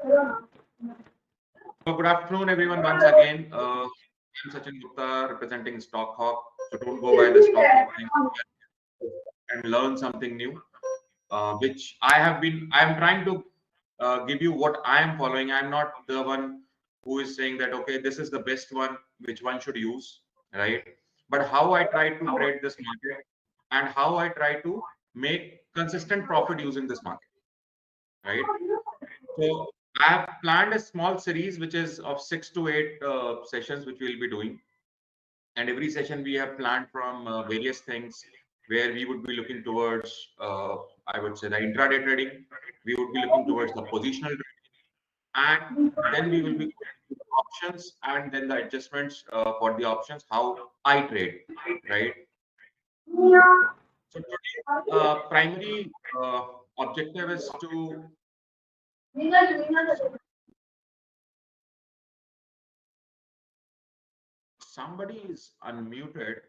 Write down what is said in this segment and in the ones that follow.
So good afternoon, everyone. Once again, I'm Sachin Gupta representing Stockhawk. So don't go by the Stockhawk name and learn something new. Which I'm trying to give you what I am following. I'm not the one who is saying that okay, this is the best one, which one should use, right? But how I try to trade this market and how I try to make consistent profit using this market, right? So I have planned a small series which is of 6 to 8 sessions which we'll be doing. And every session we have planned from various things where we would be looking towards, I would say, the intraday trading. We would be looking towards the positional trading, and then we will be going to the options and then the adjustments for the options, how I trade, right? So today, primary objective is to somebody is unmuted.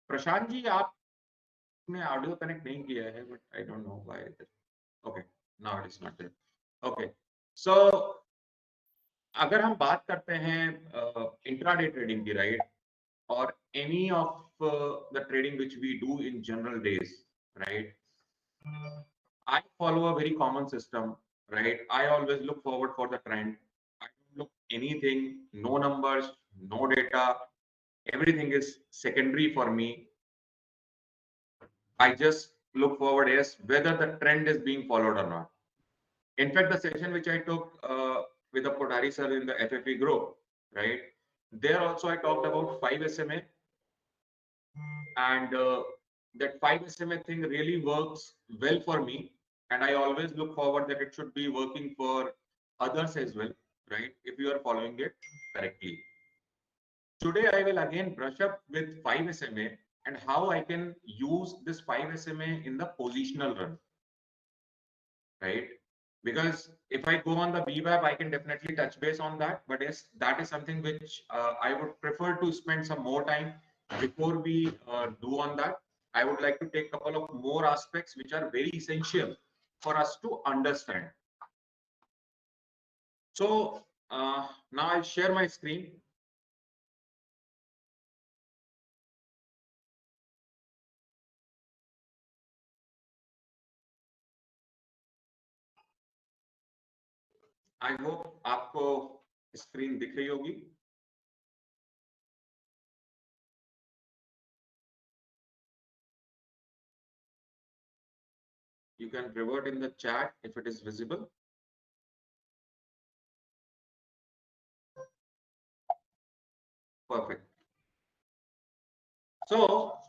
Prashant ji आपने audio connect नहीं किया है but I don't know why okay now it is not there okay so अगर हम बात करते हैं intraday trading की राइट और any of the trading which we do in general days right I follow a very common system, right? I always look forward for the trend. I don't look anything, no numbers, no data. Everything is secondary for me. I just look forward as whether the trend is being followed or not. In fact, the session which I took with the Podari sir in the FFE group, right? There also I talked about 5 SMA, and that 5 SMA thing really works well for me. And I always look forward that it should be working for others as well, right? If you are following it correctly. Today, I will again brush up with 5 SMA and how I can use this 5 SMA in the positional run, right? Because if I go on the VWAP, I can definitely touch base on that. But yes, that is something which I would prefer to spend some more time before we do on that. I would like to take a couple of more aspects which are very essential for us to understand. So now I'll share my screen. I hope आपको screen दिख रही होगी. You can revert in the chat if it is visible. Perfect. So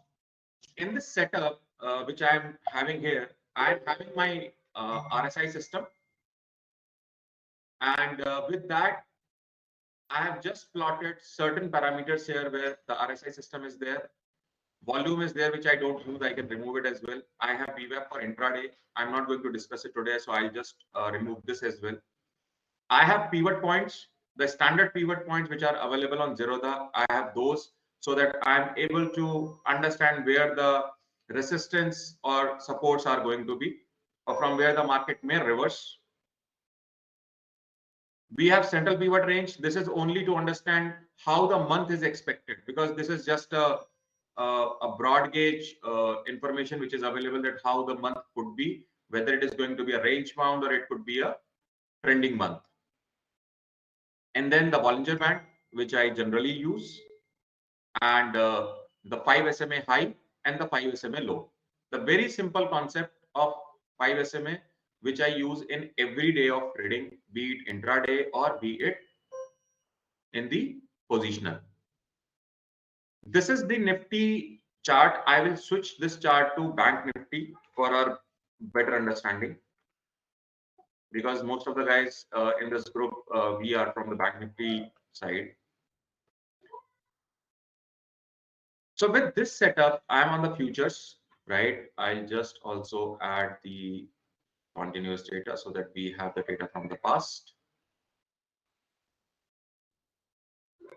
in this setup, which I'm having here, I'm having my RSI system. And with that, I have just plotted certain parameters here where the RSI system is there. Volume is there, which I don't use. I can remove it as well. I have VWAP for intraday. I'm not going to discuss it today, so I'll just remove this as well. I have pivot points, the standard pivot points which are available on Zerodha. I have those so that I'm able to understand where the resistance or supports are going to be, or from where the market may reverse. We have central pivot range. This is only to understand how the month is expected, because this is just a broad gauge information which is available, that how the month could be, whether it is going to be a range bound or it could be a trending month. And then the Bollinger Band, which I generally use, and the 5 SMA high and the 5 SMA low. The very simple concept of 5 SMA, which I use in every day of trading, be it intraday or be it in the positional. This is the Nifty chart. I will switch this chart to Bank Nifty for our better understanding, because most of the guys in this group, we are from the Bank Nifty side. So with this setup, I'm on the futures, right? I'll just also add the continuous data so that we have the data from the past.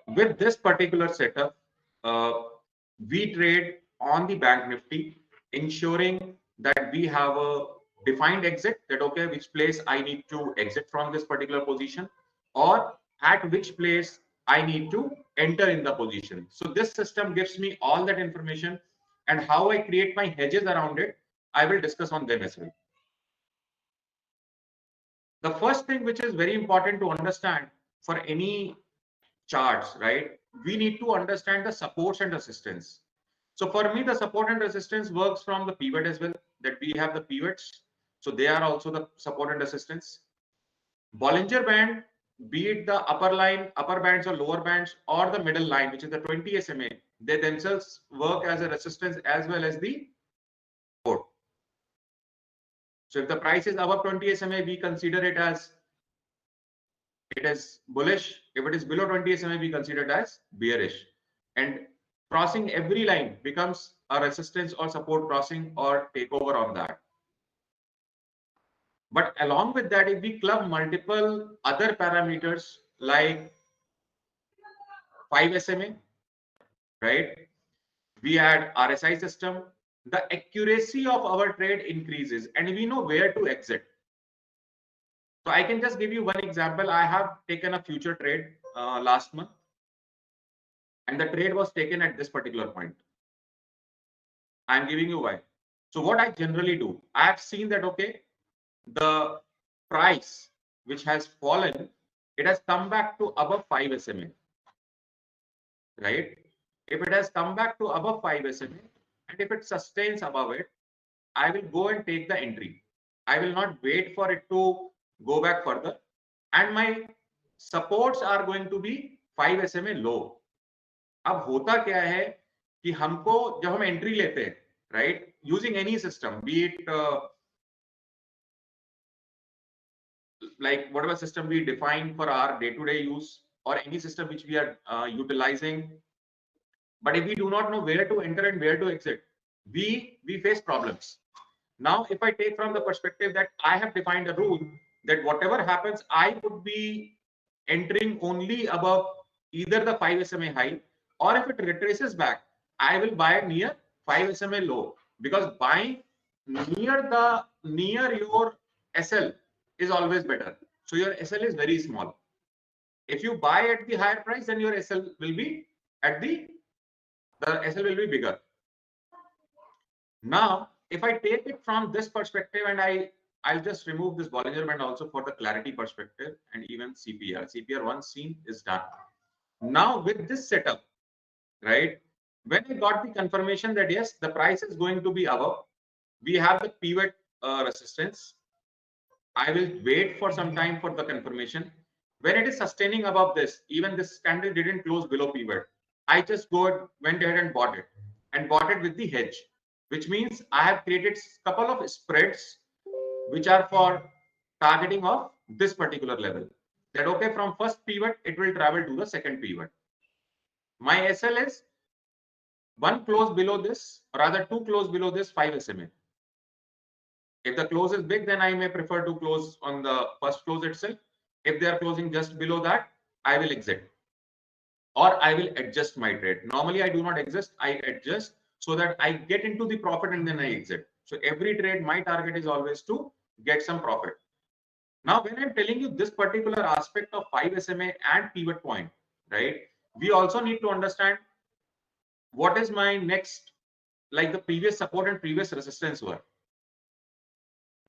With this particular setup, we trade on the Bank Nifty, ensuring that we have a defined exit, that okay, which place I need to exit from this particular position, or at which place I need to enter in the position. So this system gives me all that information, and how I create my hedges around it, I will discuss on them as well. The first thing which is very important to understand for any charts, right? We need to understand the supports and resistance. So for me, the support and resistance works from the pivot as well, that we have the pivots. So they are also the support and resistance. Bollinger Band, be it the upper line, upper bands or lower bands, or the middle line, which is the 20 SMA, they themselves work as a resistance as well as the support. So if the price is above 20 SMA, we consider it as it is bullish. If it is below 20 SMA, we consider it as bearish. And crossing every line becomes a resistance or support crossing or takeover on that. But along with that, if we club multiple other parameters like 5 SMA, right? We add RSI system, the accuracy of our trade increases and we know where to exit. So I can just give you one example. I have taken a future trade last month, and the trade was taken at this particular point. I'm giving you why. So what I generally do, I have seen that, okay, the price which has fallen, it has come back to above 5 SMA, right? If it has come back to above 5 SMA, and if it sustains above it, I will go and take the entry. I will not wait for it to go back further. And my supports are going to be 5 SMA low. अब होता क्या है कि हमको जब हम entry लेते हैं, right, using any system, B it like whatever system we define for our day-to-day use, or any system which we are utilizing, but if we do not know where to enter and where to exit, we face problems. Now if I take from the perspective that I have defined a rule that whatever happens, I would be entering only above either the 5 SMA high, or if it retraces back, I will buy near 5 SMA low, because buying near your SL is always better. So your SL is very small. If you buy at the higher price, then your SL will be at the SL will be bigger. Now if I take it from this perspective, and I'll just remove this Bollinger Band also for the clarity perspective, and even CPR once seen is done. Now with this setup, right, when I got the confirmation that yes, the price is going to be above, we have the pivot resistance, I will wait for some time for the confirmation. When it is sustaining above this, even this candle didn't close below pivot, I just went ahead and bought it with the hedge, which means I have created a couple of spreads which are for targeting of this particular level. That okay, from first pivot it will travel to the second pivot. My SL is one close below this, or rather two close below this 5 SMA. If the close is big, then I may prefer to close on the first close itself. If they are closing just below that, I will exit, or I will adjust my trade. Normally I do not adjust, I adjust so that I get into the profit and then I exit. So every trade, my target is always to get some profit. Now when I'm telling you this particular aspect of 5 SMA and pivot point, right, we also need to understand what is my next, like the previous support and previous resistance were,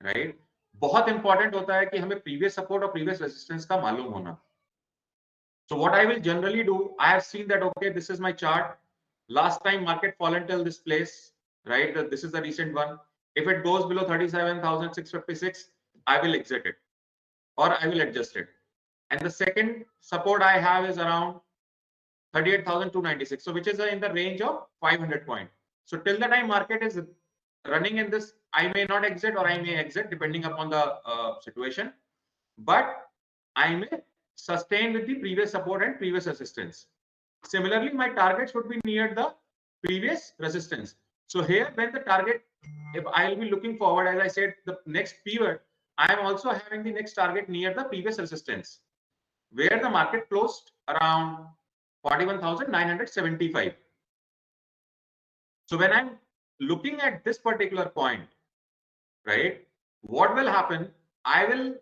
right? बहुत important होता है कि हमें previous support और previous resistance का मालूम होना. So what I will generally do, I have seen that okay, this is my chart. Last time market fallen till this place, right? This is the recent one. If it goes below 37,656, I will exit it, or I will adjust it. And the second support I have is around 38,296, so which is in the range of 500 point. So till the time market is running in this, I may not exit, or I may exit depending upon the situation, but I may sustain with the previous support and previous resistance. Similarly, my targets would be near the previous resistance. So here, when the target, if I will be looking forward, as I said, the next pivot, I am also having the next target near the previous resistance, where the market closed around 41,975. So when I'm looking at this particular point, right? What will happen? I will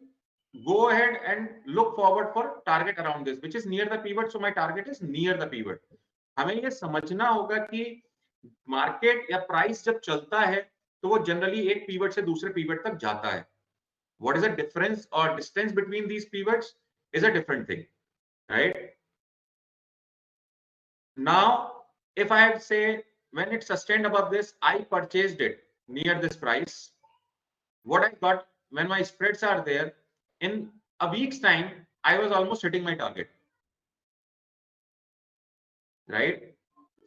go ahead and look forward for target around this, which is near the pivot. So my target is near the pivot. हमें ये समझना होगा कि market या price जब चलता है तो वो जनरली एक पीवट से दूसरे पीवट तक जाता है. What is the difference or distance between these pivots is a different thing, right? Now, if I say when it sustained above this, I purchased it near this price. What I got when my spreads are there, in a week's time, I was almost hitting my target, right?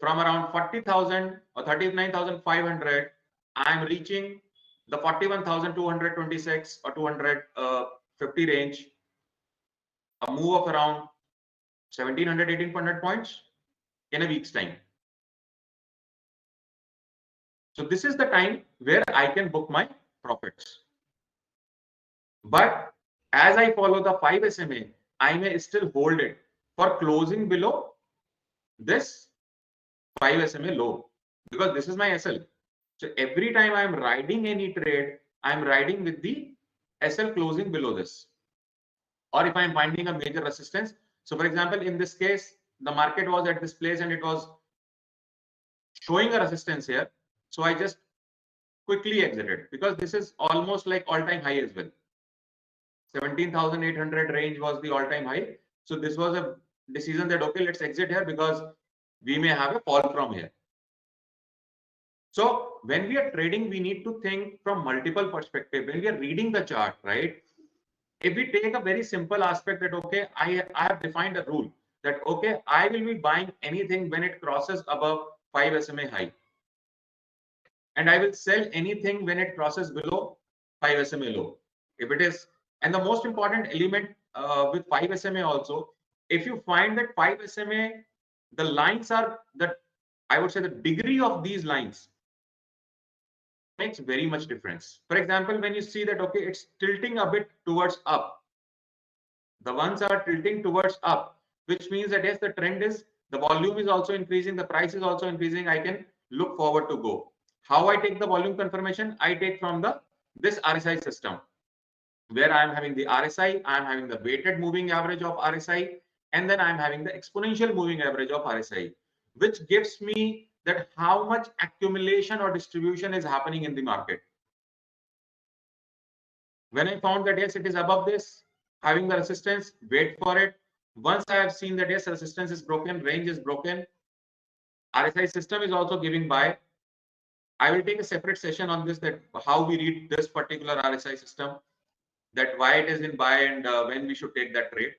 From around 40,000 or 39,500, I am reaching the 41,226 or 250 range, a move of around 1700, 1800 points in a week's time. So this is the time where I can book my profits. But as I follow the 5 SMA, I may still hold it for closing below this 5 SMA low, because this is my SL. So every time I am riding any trade, I am riding with the SL closing below this. Or if I am finding a major resistance. So for example, in this case, the market was at this place and it was showing a resistance here. So I just quickly exited because this is almost like all-time high as well. 17,800 range was the all-time high. So this was a decision that, okay, let's exit here because we may have a fall from here. So when we are trading, we need to think from multiple perspectives. When we are reading the chart, right? If we take a very simple aspect that, okay, I have defined a rule that, okay, I will be buying anything when it crosses above 5 SMA high. And I will sell anything when it crosses below 5 SMA low. If it is, and the most important element with 5 SMA also, if you find that 5 SMA, the lines are that, I would say the degree of these lines makes very much difference. For example, when you see that, okay, it's tilting a bit towards up, the ones are tilting towards up, which means that yes, the trend is, the volume is also increasing, the price is also increasing, I can look forward to go. How I take the volume confirmation? I take from the this RSI system, where I am having the RSI, I am having the weighted moving average of RSI, and then I am having the exponential moving average of RSI, which gives me that how much accumulation or distribution is happening in the market. When I found that yes, it is above this, having the resistance, wait for it. Once I have seen that yes, resistance is broken, range is broken, RSI system is also giving buy. I will take a separate session on this, that how we read this particular RSI system, that why it is in buy and when we should take that trade.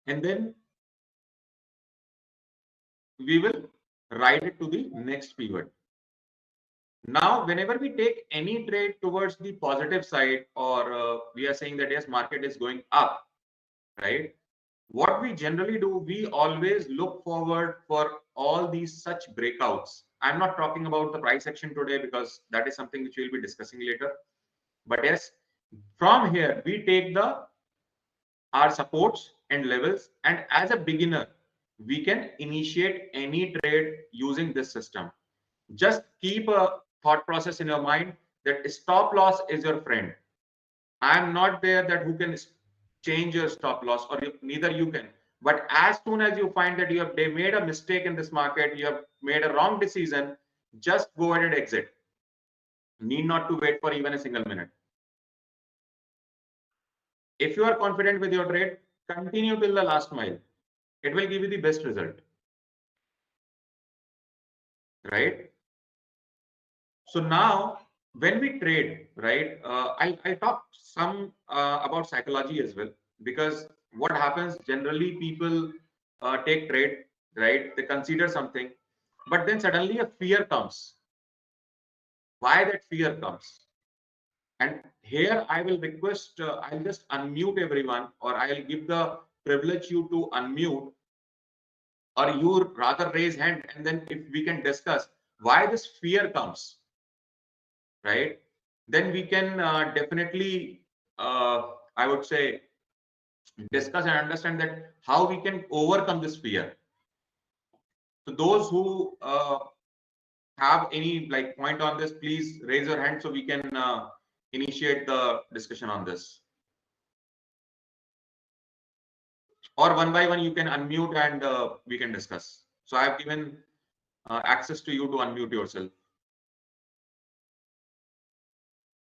And then we will ride it to the next pivot. Now, whenever we take any trade towards the positive side, or we are saying that yes, market is going up, right? What we generally do, we always look forward for all these such breakouts. I'm not talking about the price action today because that is something which we'll be discussing later. But yes, from here we take the our supports and levels, and as a beginner, we can initiate any trade using this system. Just keep a thought process in your mind that stop loss is your friend. I'm not there that who can change your stop loss, or neither you can. But as soon as you find that you have made a mistake in this market, you have made a wrong decision, just go ahead and exit. Need not to wait for even a single minute. If you are confident with your trade, continue till the last mile. It will give you the best result. Right? So now when we trade, right, I talked some about psychology as well, because what happens generally, people take trade, right? They consider something, but then suddenly a fear comes. Why that fear comes? And here I will request, I'll just unmute everyone, or I'll give the privilege you to unmute, or you rather raise hand, and then if we can discuss why this fear comes, right? Then we can definitely, I would say, discuss and understand that how we can overcome this fear. So those who have any like point on this, please raise your hand so we can initiate the discussion on this. Or one by one, you can unmute and we can discuss. So I have given access to you to unmute yourself.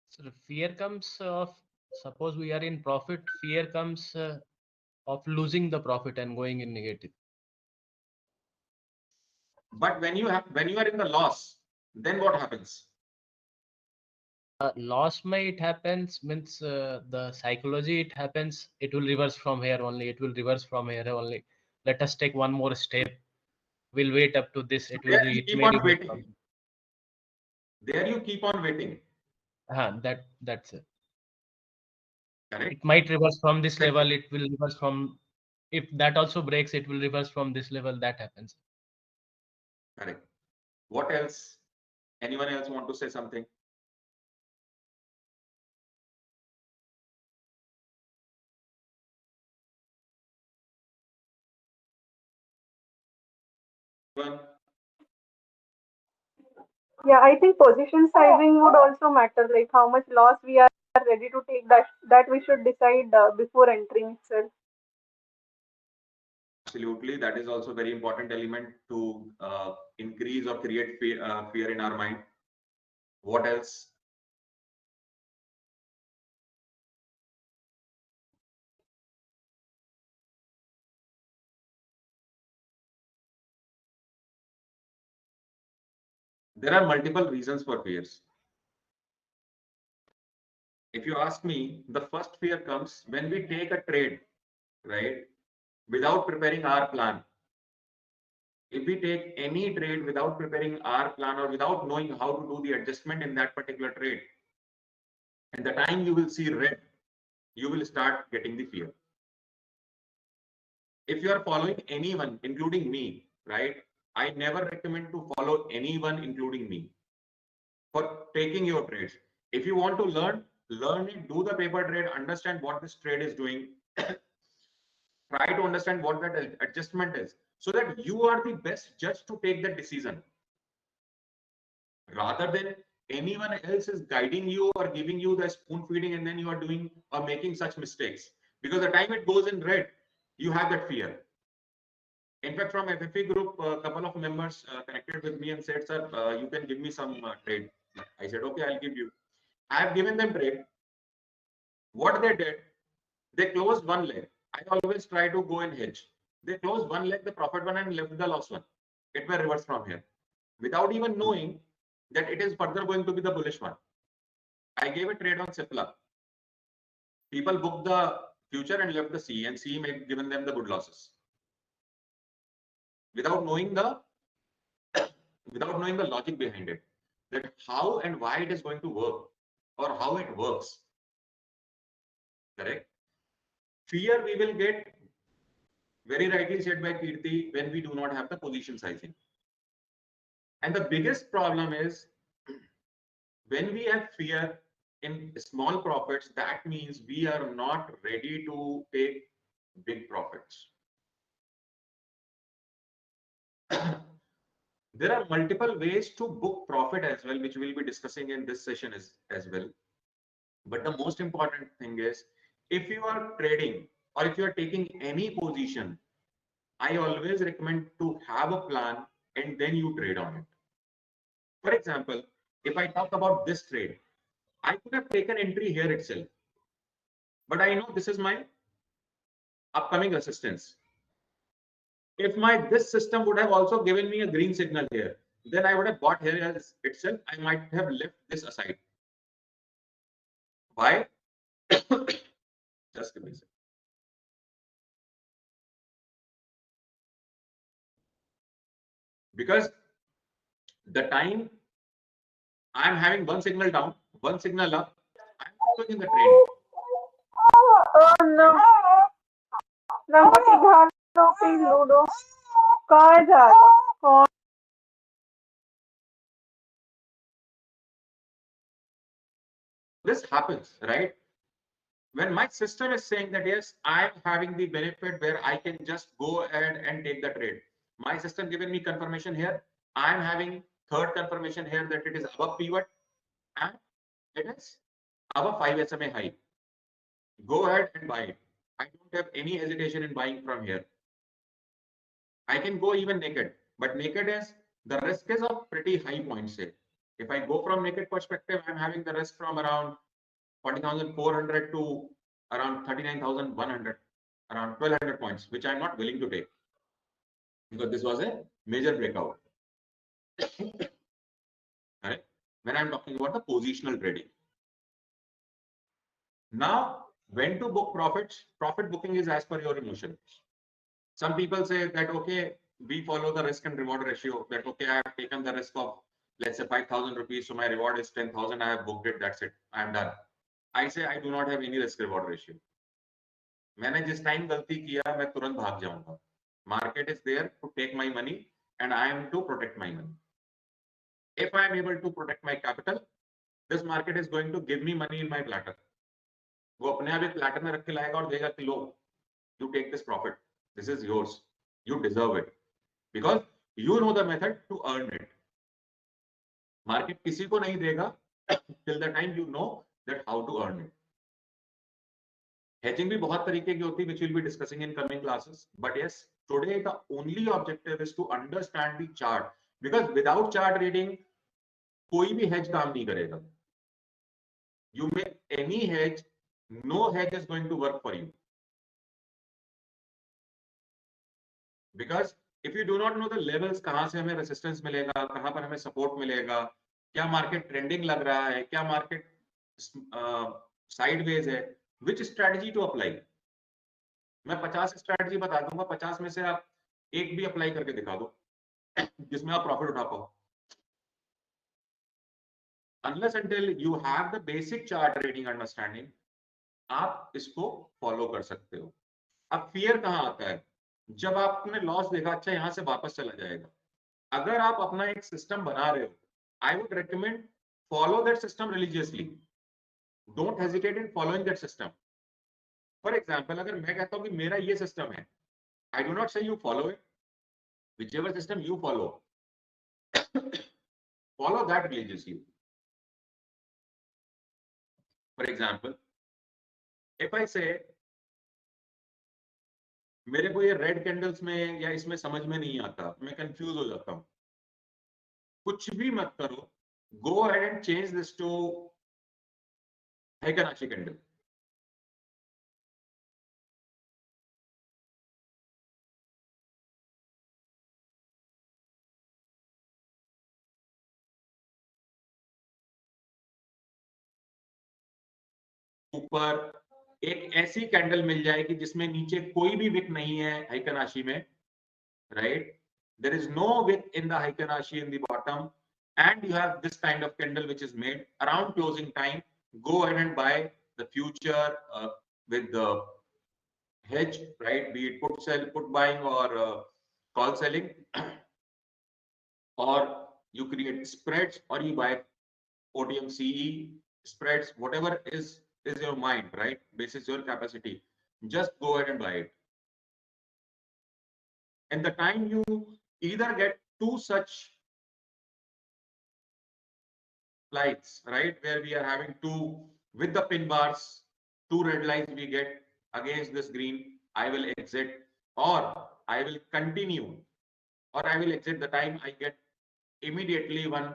So the fear comes of, suppose we are in profit, fear comes of losing the profit and going in negative. But when you are in the loss, then what happens? Loss may it happens means the psychology it happens, it will reverse from here only, it will reverse from here only. Let us take one more step. We'll wait up to this. So It will there you it keep may on reverse from. waiting. There you keep on waiting. That's it. Correct. It might reverse from this Correct. level, it will reverse from, if that also breaks, it will reverse from this level. That happens. Correct. What else? Anyone else want to say something? One. Yeah, I think position sizing would also matter, like how much loss we are ready to take. That we should decide before entering itself. Absolutely, that is also very important element to increase or create fear in our mind. What else? There are multiple reasons for fears. If you ask me, the first fear comes when we take a trade, right, without preparing our plan. If we take any trade without preparing our plan or without knowing how to do the adjustment in that particular trade, and the time you will see red, you will start getting the fear. If you are following anyone, including me, right, I never recommend to follow anyone, including me, for taking your trades. If you want to learn it, do the paper trade, understand what this trade is doing, try to understand what that adjustment is, so that you are the best judge to take that decision, rather than anyone else is guiding you or giving you the spoon feeding, and then you are doing or making such mistakes. Because the time it goes in red, you have that fear. In fact, from FFE group, a couple of members connected with me and said, sir, you can give me some trade. I said, okay, I'll give you. I have given them trade. What they did, they closed one leg. I always try to go in hedge. They closed one leg, the profit one, and left the loss one. It may reverse from here without even knowing that it is further going to be the bullish one. I gave a trade on Cipla. People booked the future and left the C, and C may have given them the good losses without knowing the logic behind it, that how and why it is going to work or how it works. Correct. Fear we will get, very rightly said by Kirti, when we do not have the position sizing. And the biggest problem is when we have fear in small profits, that means we are not ready to take big profits. There are multiple ways to book profit as well, which we'll be discussing in this session as well. But the most important thing is, if you are trading or if you are taking any position, I always recommend to have a plan and then you trade on it. For example, if I talk about this trade, I could have taken entry here itself, but I know this is my upcoming resistance. If this system would have also given me a green signal here, then I would have bought here as itself. I might have left this aside. Why? Just give me a second. Because the time I'm having one signal down, one signal up, I'm following in the trend. Oh no! नमक घालो पे ludo कहाँ जा रहा कौन This happens, right? When my system is saying that yes, I'm having the benefit where I can just go ahead and take the trade. My system giving me confirmation here. I'm having third confirmation here that it is above pivot and it is above 5 SMA high. Go ahead and buy it. I don't have any hesitation in buying from here. I can go even naked, but naked is the risk is of pretty high points here. If I go from naked perspective, I'm having the risk from around 40,400 to around 39,100, around 1,200 points, which I'm not willing to take because this was a major breakout. Right? When I'm talking about the positional trading. Now, when to book profits? Profit booking is as per your emotion. Some people say that, okay, we follow the risk and reward ratio, that, okay, I have taken the risk of, let's say, 5,000 rupees, so my reward is 10,000, I have booked it, that's it, I am done. I say I do not have any risk reward ratio. मैंने जिस time गलती किया मैं तुरंत भाग जाऊंगा. Market is there to take my money and I am to protect my money. If I am able to protect my capital, this market is going to give me money in my platter. वो अपने आप एक platter में रख के लाएगा और देगा कि लो, you take this profit, this is yours, you deserve it, because you know the method to earn it. Market किसी को नहीं देगा till the time you know that how to earn it. Hedging भी बहुत तरीके की होती है, which we'll be discussing in coming classes. But yes, today the only objective is to understand the chart, because without chart reading, कोई भी hedge काम नहीं करेगा. You make any hedge, no hedge is going to work for you. Because if you do not know the levels, कहाँ से हमें resistance मिलेगा, कहाँ पर हमें support मिलेगा, क्या market trending लग रहा है, क्या market sideways है, which strategy to apply? मैं 50 स्ट्रैटेजी बता दूंगा, 50 में से आप एक भी अप्लाई करके दिखा दो जिसमें आप प्रॉफिट उठा पाओ. Unless until you have the basic chart trading understanding, आप इसको फॉलो कर सकते हो. अब फियर कहाँ आता है? जब आपने लॉस देखा, अच्छा यहां से वापस चला जाएगा. अगर आप अपना एक सिस्टम बना रहे हो, I would recommend follow that system religiously. Don't hesitate in following that system. For example, अगर मैं कहता हूं कि मेरा ये सिस्टम है, I do not say you follow it. Whichever system you follow, follow that religiously. For example, if I say मेरे को ये रेड कैंडल्स में या इसमें समझ में नहीं आता, मैं कंफ्यूज हो जाता हूं, कुछ भी मत करो, go ahead and change this to Heikin-Ashi candle. ऊपर एक ऐसी कैंडल मिल जाएगी जिसमें नीचे कोई भी विक नहीं है Heikin-Ashi में, right? There is no wick in the Heikin-Ashi in the bottom, and you have this kind of candle which is made around closing time. Go ahead and buy the future with the hedge, right? Be it put buying or call selling, or you create spreads, or you buy OTM CE spreads, whatever is your mind, right? Basis your capacity. Just go ahead and buy it. And the time you either get two such lights, right, where we are having two with the pin bars, two red lights we get against this green, I will exit, or I will continue, or I will exit the time I get immediately one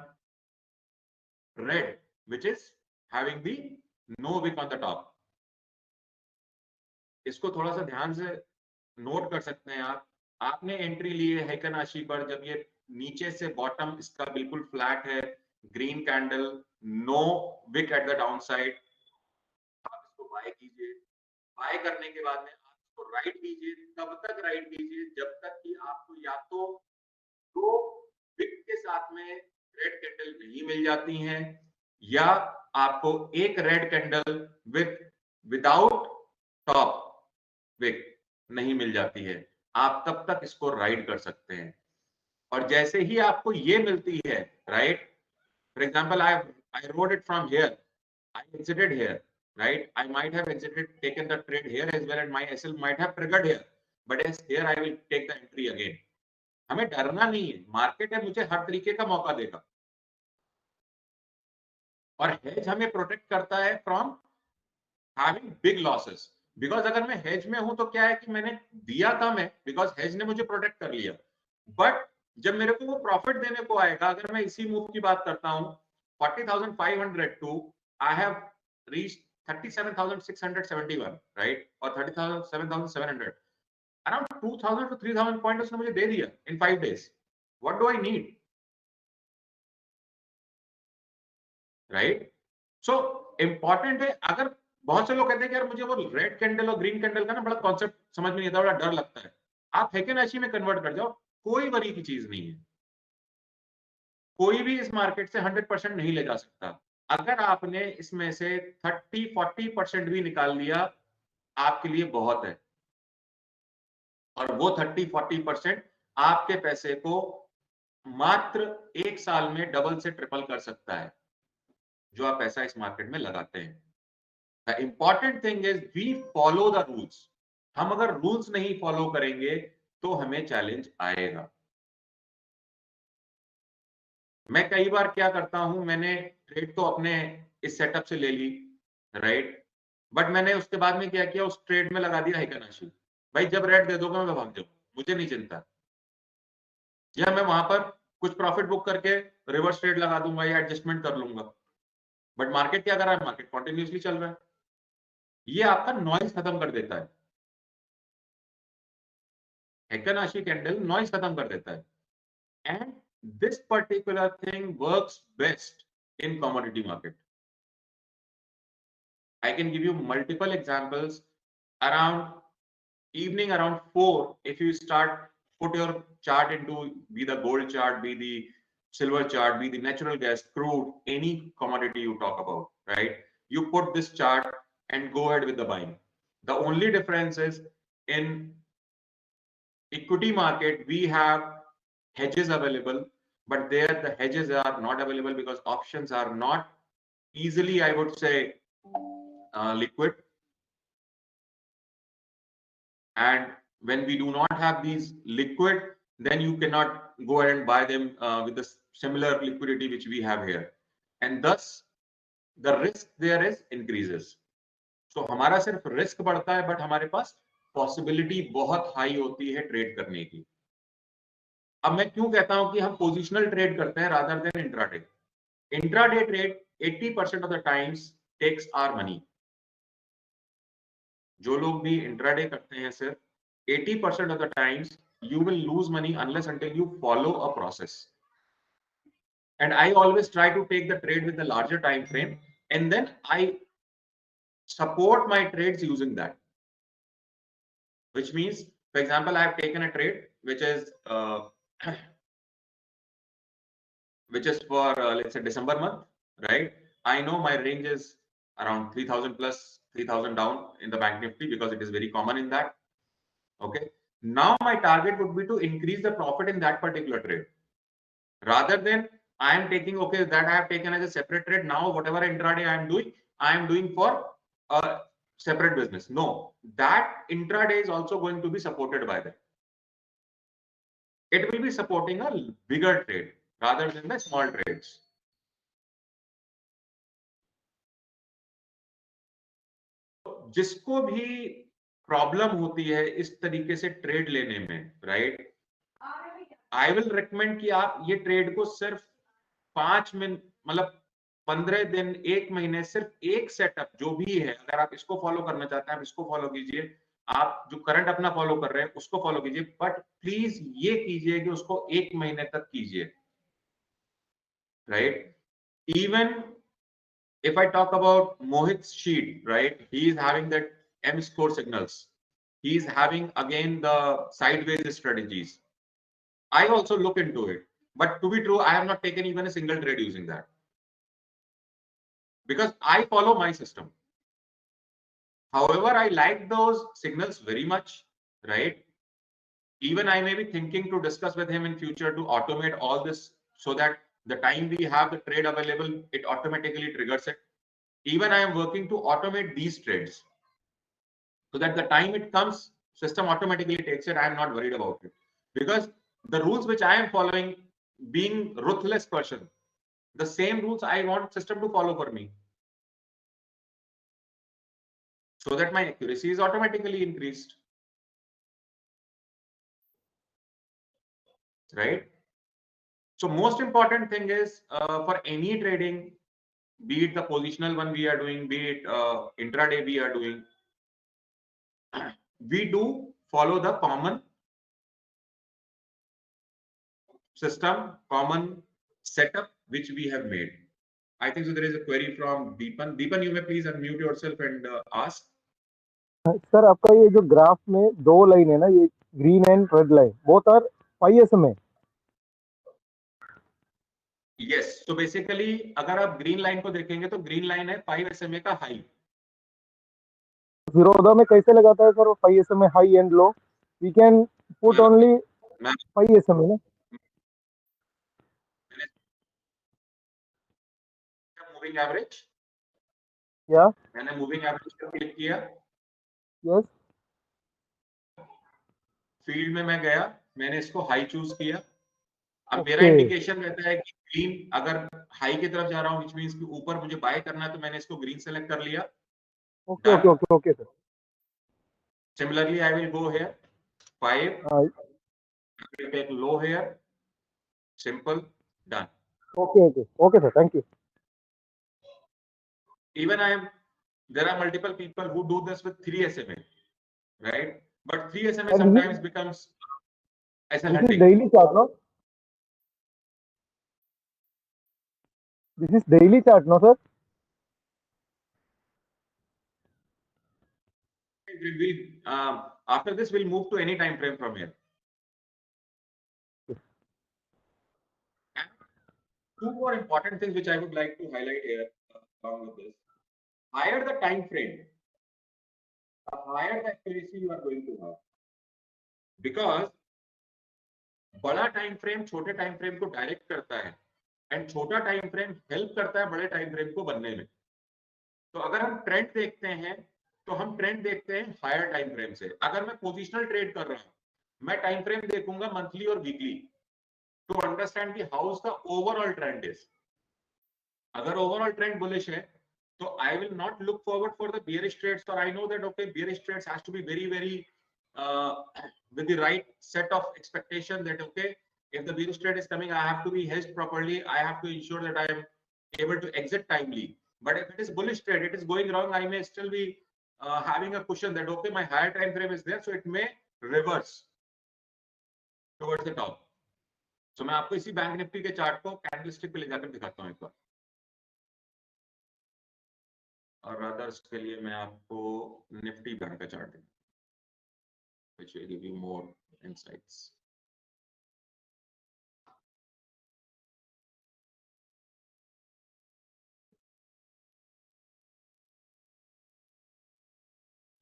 red, which is having the no wick on the top. इसको थोड़ा सा ध्यान से note कर सकते हैं आप. आपने एंट्री ली है Heikin-Ashi पर, जब ये नीचे से बॉटम इसका बिल्कुल फ्लैट है, green candle, no wick at the down side, आप इसको बाय कीजिए. बाय करने के बाद में आप इसको राइट कीजिए. तब तक राइट कीजिए जब तक कि आपको या तो दो विक के साथ में रेड कैंडल नहीं मिल जाती हैं, या आपको एक red candle without top wick नहीं मिल जाती है. आप तब तक इसको राइड कर सकते हैं. और जैसे ही आपको ये मिलती है, right, for example I wrote it from here, I exited here, right? I might have exited, taken the trade here as well, and my SL might have triggered here, but yes, here I will take the entry again. हमें डरना नहीं है, market है मुझे हर तरीके का मौका देगा। और हेज हमें प्रोटेक्ट करता है from having big losses, because अगर मैं हेज में हूं तो क्या है कि मैंने दिया कम है, बिकॉज हेज ने मुझे प्रोटेक्ट कर लिया, बट जब मेरे को वो प्रॉफिट देने को आएगा, अगर मैं इसी मूव की बात करता हूं 40,500 to I have reached 37,671, right, और 37,700, अराउंड 2,000 to 3,000 पॉइंट उसने मुझे दे दिया इन 5 days. What do I need, right? So important है। अगर बहुत से लोग कहते हैं कि यार मुझे वो रेड कैंडल और ग्रीन कैंडल का ना बड़ा कॉन्सेप्ट समझ में नहीं आता, बड़ा डर लगता है, आप हेकेनाशी में कन्वर्ट कर जाओ, कोई वरी की चीज नहीं है। कोई भी इस मार्केट से 100% नहीं ले जा सकता। अगर आपने इसमें से 30-40% भी निकाल लिया, आपके लिए बहुत है, और वो 30-40% आपके पैसे को मात्र 1 साल में डबल से ट्रिपल कर सकता है, जो आप पैसा इस मार्केट में लगाते हैं। The important thing is we follow the rules. हम अगर रूल्स नहीं फॉलो करेंगे तो हमें चैलेंज आएगा। मैं कई बार क्या करता हूं, मैंने ट्रेड तो अपने इस सेटअप से ले ली, राइट, बट मैंने उसके बाद में क्या किया, उस ट्रेड में लगा दिया हेकेनाशी। भाई जब रेड दे दोगे मैं भाग जाऊं, मुझे नहीं चिंता, या मैं वहां पर कुछ प्रॉफिट बुक करके रिवर्स ट्रेड लगा दूंगा या एडजस्टमेंट कर लूंगा, बट मार्केट क्या कर रहा है, मार्केट कॉन्टिन्यूसली चल रहा है, ये आपका नॉइज खत्म कर देता है। हेकेनाशी कैंडल नॉइज खत्म कर देता है, and this particular thing works best in commodity market. I can give you multiple examples. Around evening around 4, if you start put your chart into, be the gold chart, be the silver chart, be the natural gas, crude, any commodity you talk about, right, you put this chart and go ahead with the buying. The only difference is in equity market we have hedges available, but there the hedges are not available because options are not easily, I would say, liquid. And when we do not have these liquid, then you cannot go ahead and buy them with the similar liquidity which we have here, and thus the risk there is increases. So हमारा सिर्फ risk बढ़ता है, but हमारे पास possibility बहुत high होती है trade करने की। अब मैं क्यों कहता हूं कि हम पोजिशनल ट्रेड करते हैं rather than intraday. Intraday trade 80% of the times takes our money. जो लोग भी इंट्राडे करते हैं सिर्फ 80% of the times you will lose money unless until you follow a process. And I always try to take the trade with the larger time frame, and then I support my trades using that. Which means, for example, I have taken a trade which is for let's say December month, right? I know my range is around 3,000 plus 3,000 down in the Bank Nifty because it is very common in that. Okay. Now my target would be to increase the profit in that particular trade, rather than I am taking, okay, that I have taken as a separate trade. Now whatever intraday I am doing for a separate business. No, that intraday is also going to be supported by that. It will be supporting a bigger trade rather than the small trades. जिसको भी problem होती है इस तरीके से trade लेने में, right, I will recommend कि आप ये ट्रेड को सिर्फ 5 मिनट, मतलब 15 दिन, 1 महीने, सिर्फ एक सेटअप जो भी है, अगर आप इसको फॉलो करना चाहते हैं आप इसको फॉलो कीजिए, आप जो करंट अपना फॉलो कर रहे हैं उसको फॉलो कीजिए, बट प्लीज ये कीजिए कि उसको 1 महीने तक कीजिए, right. Even if I talk about Mohit's sheet, right, he is having that M score signals. He is having again the sideways strategies. I also look into it, but to be true, I have not taken even a single trade using that because I follow my system. However, I like those signals very much, right? Even I may be thinking to discuss with him in future to automate all this so that the time we have the trade available, it automatically triggers it. Even I am working to automate these trades so that the time it comes, system automatically takes it. I am not worried about it because the rules which I am following, being ruthless person, the same rules I want system to follow for me, so that my accuracy is automatically increased, right? So most important thing is for any trading, be it the positional one we are doing, be it intraday we are doing, we do follow the common system, common setup which we have made. I think so. There is a query from Deepan. Deepan, you may please unmute yourself and ask. Sir आपका ये जो graph में दो line है ना, ये green and red line, both are 5 SMA. Yes, तो basically अगर आप ग्रीन लाइन को देखेंगे तो ग्रीन लाइन है 5 SMA का हाई. Zerodha में कैसे लगाता है sir 5 SMA high and low? We can put only 5 SMA ना. मूविंग एवरेज, या मैंने मूविंग एवरेज पर क्लिक किया. यस, फील्ड में मैं गया, मैंने इसको हाई चूज किया. अब मेरा Okay. इंडिकेशन रहता है कि ग्रीन अगर हाई की तरफ जा रहा हूं, व्हिच मींस कि ऊपर मुझे बाय करना है, तो मैंने इसको ग्रीन सेलेक्ट कर लिया. Okay okay okay okay sir. Similarly, I will go here 5. I will take low here. Simple, done. Okay okay okay sir, thank you. Even there are multiple people who do this with 3 SMA, right? But 3 SMA And sometimes becomes as a This is headache. daily chart, no? This is daily chart, no sir? After this, we'll move to any time frame from here. And 2 more important things which I would like to highlight here along with this. Higher the time frame, the higher the accuracy you are going to have. Because बड़ा time frame छोटे time frame को direct करता है, and छोटा time frame help करता है बड़े time frame को बनने में. तो अगर हम ट्रेंड देखते हैं तो हम ट्रेंड देखते हैं हायर टाइम फ्रेम से. अगर मैं पोजिशनल ट्रेड कर रहा हूं, मैं टाइम फ्रेम देखूंगा मंथली और वीकली टू अंडरस्टैंड कि how is the overall trend is. अगर ओवरऑल ट्रेंड बुलिश है तो I will not look forward for the bearish trades, और I know that okay bearish trades has to be very with the right set of expectation that okay, if the bearish trade is coming, I have to be hedged properly, I have to ensure that I am able to exit timely. But if it is bullish trade, it is going wrong, I may still be having a cushion that okay, my higher time frame is there, so it may reverse towards the top. So मैं आपको इसी bank Nifty के chart को candlestick पे ले जाकर दिखाता हूं एक बार, और अदर्स के लिए मैं आपको निफ्टी बैंक का चार्ट दूंगा, which will give you more insights.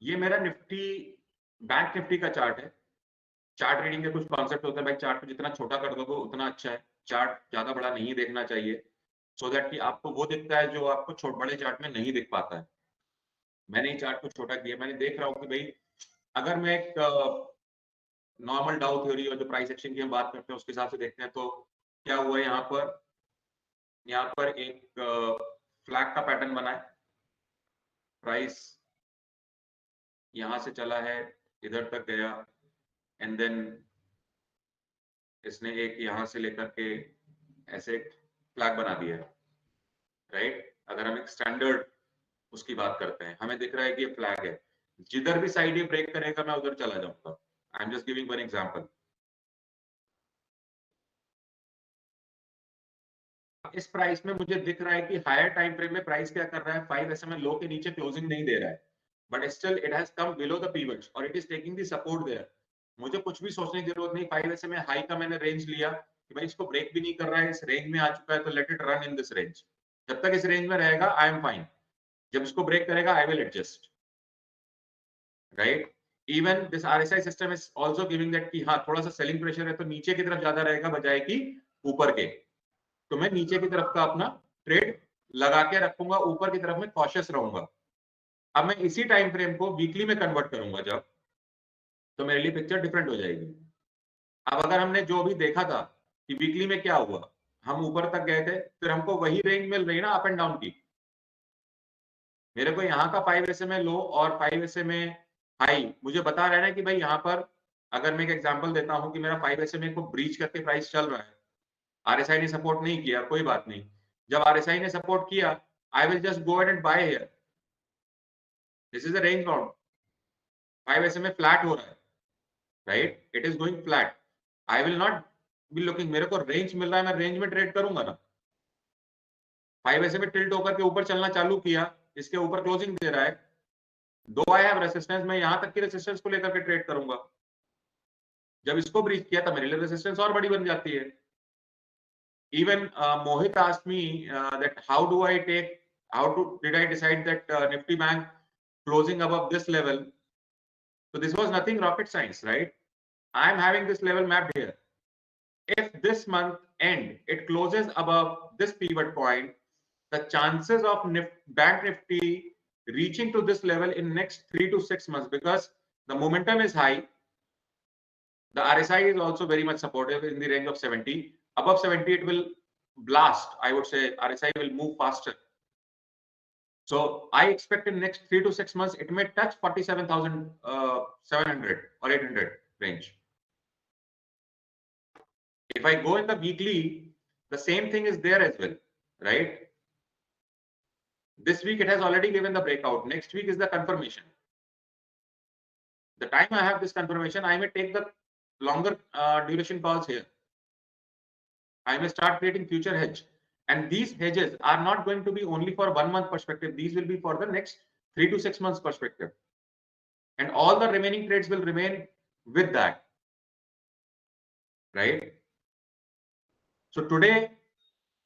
ये मेरा निफ्टी बैंक निफ्टी का चार्ट है. चार्ट रीडिंग के कुछ कॉन्सेप्ट होते हैं भाई. चार्ट को जितना छोटा कर दोगे उतना अच्छा है. चार्ट ज्यादा बड़ा नहीं देखना चाहिए, सो दैट कि आपको वो दिखता है जो आपको बड़े चार्ट में नहीं दिख पाता है. मैंने ये चार्ट को छोटा किया. मैंने देख रहा हूँ कि भाई अगर मैं एक नॉर्मल डाउ थ्योरी और जो प्राइस एक्शन की हम बात करते हैं उसके हिसाब से देखते हैं, तो क्या हुआ यहाँ पर एक फ्लैग का पैटर्न बना है. प्राइस यहां से चला है, इधर तक गया, एंड देन इसने एक यहां से लेकर के ऐसे एक फ्लैग बना दिया है, राइट. अगर हम एक स्टैंडर्ड उसकी बात करते हैं, हमें दिख रहा है कि ये फ्लैग है. जिधर भी साइड ये ब्रेक करेगा मैं उधर चला जाऊंगा. आई am just giving one example. इस प्राइस में मुझे दिख रहा है कि हायर टाइम फ्रेम में प्राइस क्या कर रहा है, 5 SMA लो के नीचे क्लोजिंग नहीं दे रहा है, but still it has come below the pivots और it is taking the support there. मुझे कुछ भी सोचने की जरूरत नहीं. 5 SMA हाई का मैंने रेंज लिया कि भाई इसको ब्रेक भी नहीं कर रहा है, इस रेंज में आ चुका है, तो let it run in this range. जब तक इस रेंज में रहेगा आई एम फाइन. जब इसको ब्रेक करेगा I will adjust, right. Even this RSI system is also giving that कि हाँ थोड़ा सा सेलिंग प्रेशर है तो नीचे की तरफ ज्यादा रहेगा बजाय कि ऊपर के. तो मैं नीचे की तरफ का अपना ट्रेड लगा के रखूंगा, ऊपर की तरफ में कॉशियस रहूंगा. अब मैं इसी टाइम फ्रेम को वीकली में कन्वर्ट करूंगा जब, तो मेरे लिए पिक्चर डिफरेंट हो जाएगी. अब अगर हमने जो भी देखा था कि वीकली में क्या हुआ, हम ऊपर तक गए थे, फिर हमको वही रेंज मिल रही है ना अप एंड डाउन की। मेरे को यहाँ का 5 SMA लो और 5 SMA हाई मुझे बता रहा है कि भाई यहाँ पर, अगर मैं एक एग्जांपल देता हूँ कि मेरा 5 SMA को ब्रीच करके प्राइस चल रहा है, RSI ने सपोर्ट नहीं किया, कोई बात नहीं। जब RSI ने सपोर्ट किया, I will just go and buy here. This is a range bound. 5 SMA flat हो रहा है, right? It is going flat. I will not be looking, मेरे को रेंज मिल रहा है, मैं रेंज में ट्रेड करूंगा ना। 5 SMA टिल्ट होकर के ऊपर चलना चालू किया, इसके ऊपर क्लोजिंग दे रहा है, दो आई हैव रेसिस्टेंस, मैं यहां तक की रेसिस्टेंस को लेकर के ट्रेड करूंगा। जब इसको ब्रीच किया तो मेरे लिए रेसिस्टेंस और बड़ी बन जाती है। Even Mohit asked me that how did I decide that Nifty Bank closing above this level? So this was nothing rocket science, right? I am having this level mapped here. If this month end it closes above this pivot point, the chances of Bank Nifty reaching to this level in next 3 to 6 months, because the momentum is high, the RSI is also very much supportive in the range of 70. Above 70, it will blast. I would say RSI will move faster. So I expect in next 3 to 6 months, it may touch 47,700 or 800 range. If I go in the weekly, the same thing is there as well, right? This week, it has already given the breakout. Next week is the confirmation. The time I have this confirmation, I may take the longer duration calls here. I may start creating future hedge. And these hedges are not going to be only for 1 month perspective. These will be for the next 3 to 6 months perspective. And all the remaining trades will remain with that. Right? So today,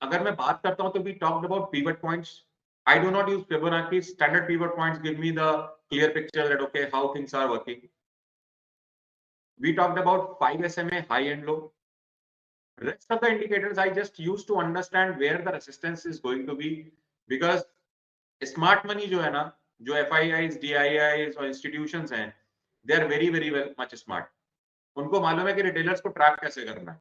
agar main baat karta hu, to we talked about pivot points. I do not use Fibonacci. Standard pivot points give me the clear picture that, okay, how things are working. We talked about 5 SMA, high and low. Rest of the indicators I just use to understand where the resistance is going to be, because smart money जो है ना, जो FIIs, DIIs और institutions हैं, they are very very well much smart. उनको मालूम है कि retailers को ट्रैक कैसे करना है,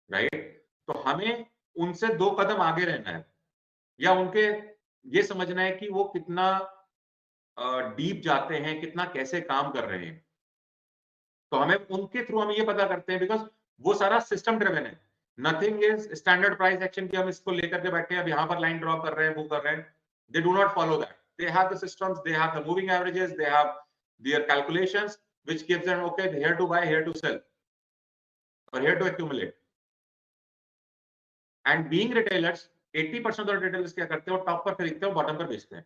right? तो हमें उनसे 2 कदम आगे रहना है, या उनके ये समझना है कि वो कितना डीप जाते हैं, कितना कैसे काम कर रहे हैं। तो हमें उनके थ्रू हम ये पता करते हैं, बिकॉज वो सारा सिस्टम ड्रिवन है। Nothing is standard price action की हम इसको लेकर के बैठे हैं, अब यहाँ पर लाइन ड्रॉ कर रहे हैं, वो कर रहे हैं। They do not follow that. They have the systems, they have the moving averages, they have their calculations which gives them okay here to buy, here to sell और here to accumulate. And being retailers, 80% of retailers क्या करते हैं, वो top पर खरीदते हैं, bottom पर बेचते हैं।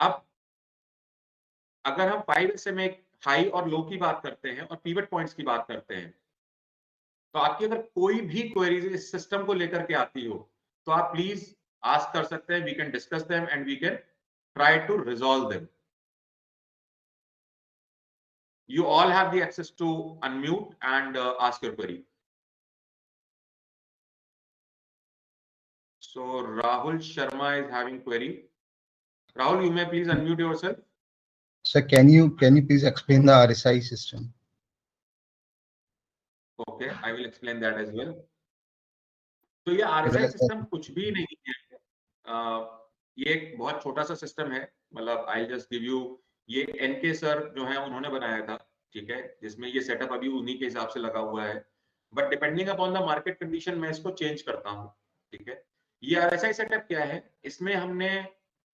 अब अगर हम 5 SMA हाई और लो की बात करते हैं और पिवट पॉइंट्स की बात करते हैं, तो आपकी अगर कोई भी क्वेरीज इस सिस्टम को लेकर के आती हो, तो आप प्लीज आस्क कर सकते हैं। We can discuss them and we can try to resolve them. You all have the access to unmute and ask your query. So Rahul Sharma is having query. Rahul, you may please unmute yourself. Sir, can you please explain the RSI system? Okay, I will explain that as well. तो ये RSI system कुछ भी नहीं है, ये एक बहुत छोटा सा सिस्टम है। मतलब आई जस्ट गिव यू, ये NK सर जो है उन्होंने बनाया था, ठीक है, जिसमें ये सेटअप अभी उन्हीं के हिसाब से लगा हुआ है, but depending upon the market condition मैं इसको चेंज करता हूँ, ठीक है। ये RSI सेटअप क्या है, इसमें हमने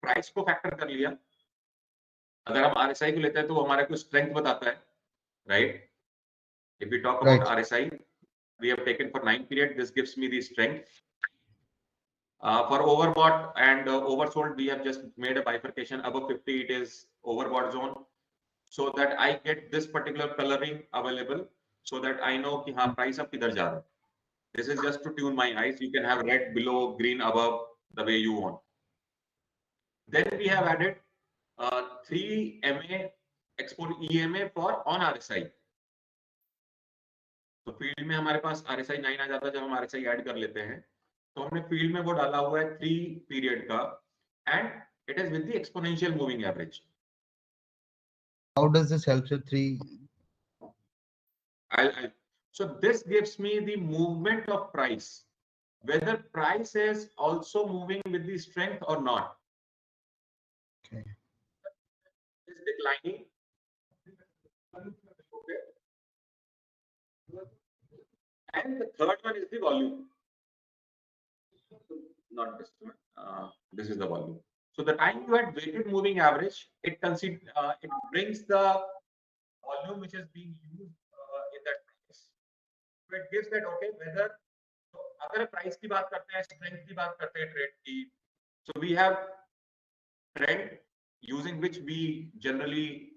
प्राइस को फैक्टर कर लिया। अगर हम RSI को लेते हैं तो हमारे को स्ट्रेंथ बताता है, right? If we talk about RSI, we have taken for 9 period. This gives me the strength. For overbought and oversold, we have just made a bifurcation. Above 50, it is overbought zone, so that I get this particular coloring available, so that I know कि हाँ price अब किधर जा रहा है. This is just to tune my eyes. You can have red below, green above, the way you want. Then we have added 3 MA export EMA for on RSI. तो field में हमारे पास RSI 9 आ जाता है। जब हम RSI ऐड कर लेते हैं तो हमने फील्ड में वो डाला हुआ है 3 पीरियड का, and it is with the exponential moving average. How does this help you? Three. So this gives me the movement of price, whether price is also moving with the strength or not. Okay. Is declining. Okay. And the third one is the volume. Not this one. This is the volume. So the time you had weighted moving average, it brings the volume which is being used in that price. So it gives that okay whether so अगर price की बात करते हैं, strength की बात करते हैं trade की. So we have trend using which we generally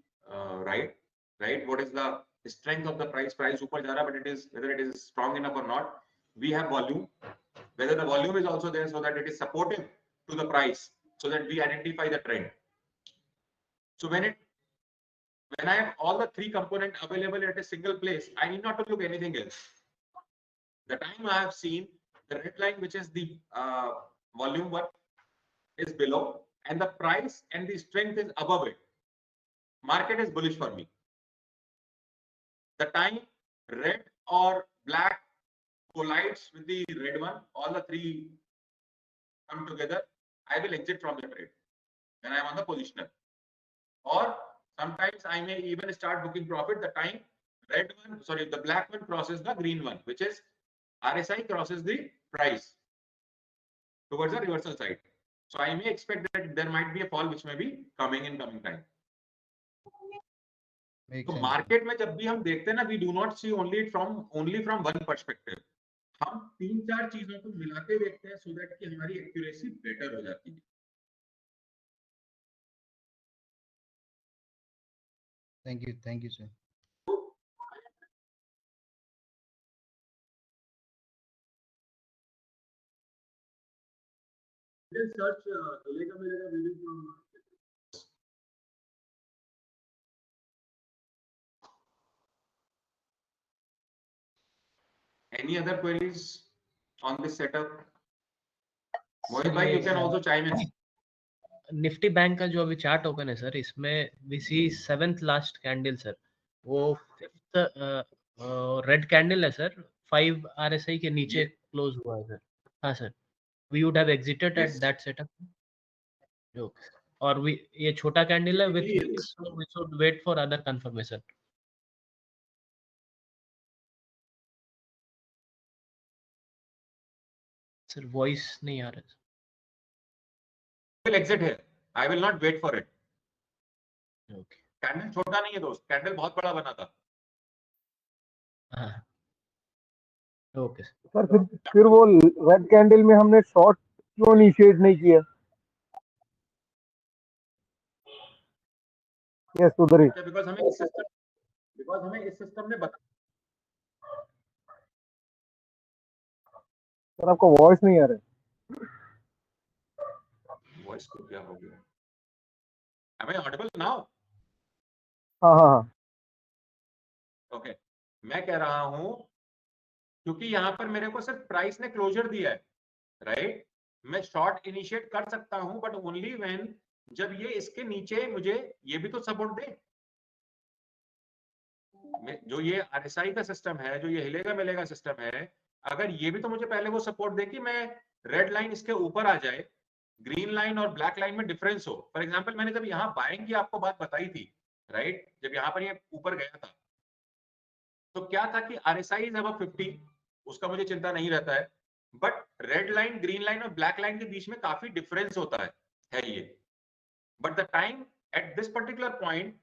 write, right? What is the strength of the price? Price ऊपर जा रहा, but it is whether it is strong enough or not. We have volume, whether the volume is also there so that it is supportive to the price, so that we identify the trend. So when I have all the three components available at a single place, I need not to look anything else. The time I have seen the red line, which is the volume one, is below, and the price and the strength is above it. Market is bullish for me. The time red or black collides with the red one, all the three come together, I will exit from the trade when I am on the positioner. Or sometimes I may even start booking profit the time the black one crosses the green one, which is RSI crosses the price towards the reversal side. So I may expect that there might be a fall which may be coming in coming time. Makes तो sense. Market में जब भी हम देखते हैं ना, we do not see only from one perspective. हम तीन चार चीजों को मिला के देखते हैं सो दैट कि हमारी एक्यूरेसी बेटर हो जाती है. Thank you, sir. Search हिलेगा मिलेगा video from any other queries on this setup? Mohit bhai, you can also chime in. Nifty bank का जो अभी चार्ट ओपन है सर, इसमें we see 7th last candle sir, वो 5th रेड कैंडल है sir, 5 RSI के नीचे close हुआ है सर. हाँ sir, we would have exited at that setup. और ये छोटा कैंडल है with we should wait for other confirmation. Sir voice नहीं आ रहा है. will exit here. I will not wait for it. Okay. Candle छोटा नहीं है दोस्त, कैंडल बहुत बड़ा बना था. हाँ ओके सर फिर वो रेड कैंडल में हमने शॉर्ट क्यों इनिशिएट नहीं किया? यस उधर ही. बिकॉज हमें इस सिस्टम में बता. सर आपका वॉइस नहीं आ रहा है. वॉइस को क्या हो गया? Am I audible now? हाँ हाँ हाँ. ओके, मैं कह रहा हूं क्योंकि यहां पर मेरे को सिर्फ प्राइस ने क्लोजर दिया है, राइट? मैं शॉर्ट इनिशिएट कर सकता हूं बट ओनली व्हेन जब ये इसके नीचे मुझे ये भी तो सपोर्ट दे. जो ये RSI का सिस्टम है, जो ये हिलेगा मिलेगा सिस्टम है, अगर ये भी तो मुझे पहले वो सपोर्ट दे कि मैं रेड लाइन इसके ऊपर आ जाए, ग्रीन लाइन और ब्लैक लाइन में डिफरेंस हो. फॉर एग्जांपल मैंने जब यहाँ बाइंग की आपको बात बताई थी, राइट? जब यहाँ पर ये ऊपर गया था तो क्या था कि RSI इज अबव 50, उसका मुझे चिंता नहीं रहता है. But red line, green line और ब्लैक लाइन के बीच में काफी डिफरेंस होता है ये. But the time at this particular point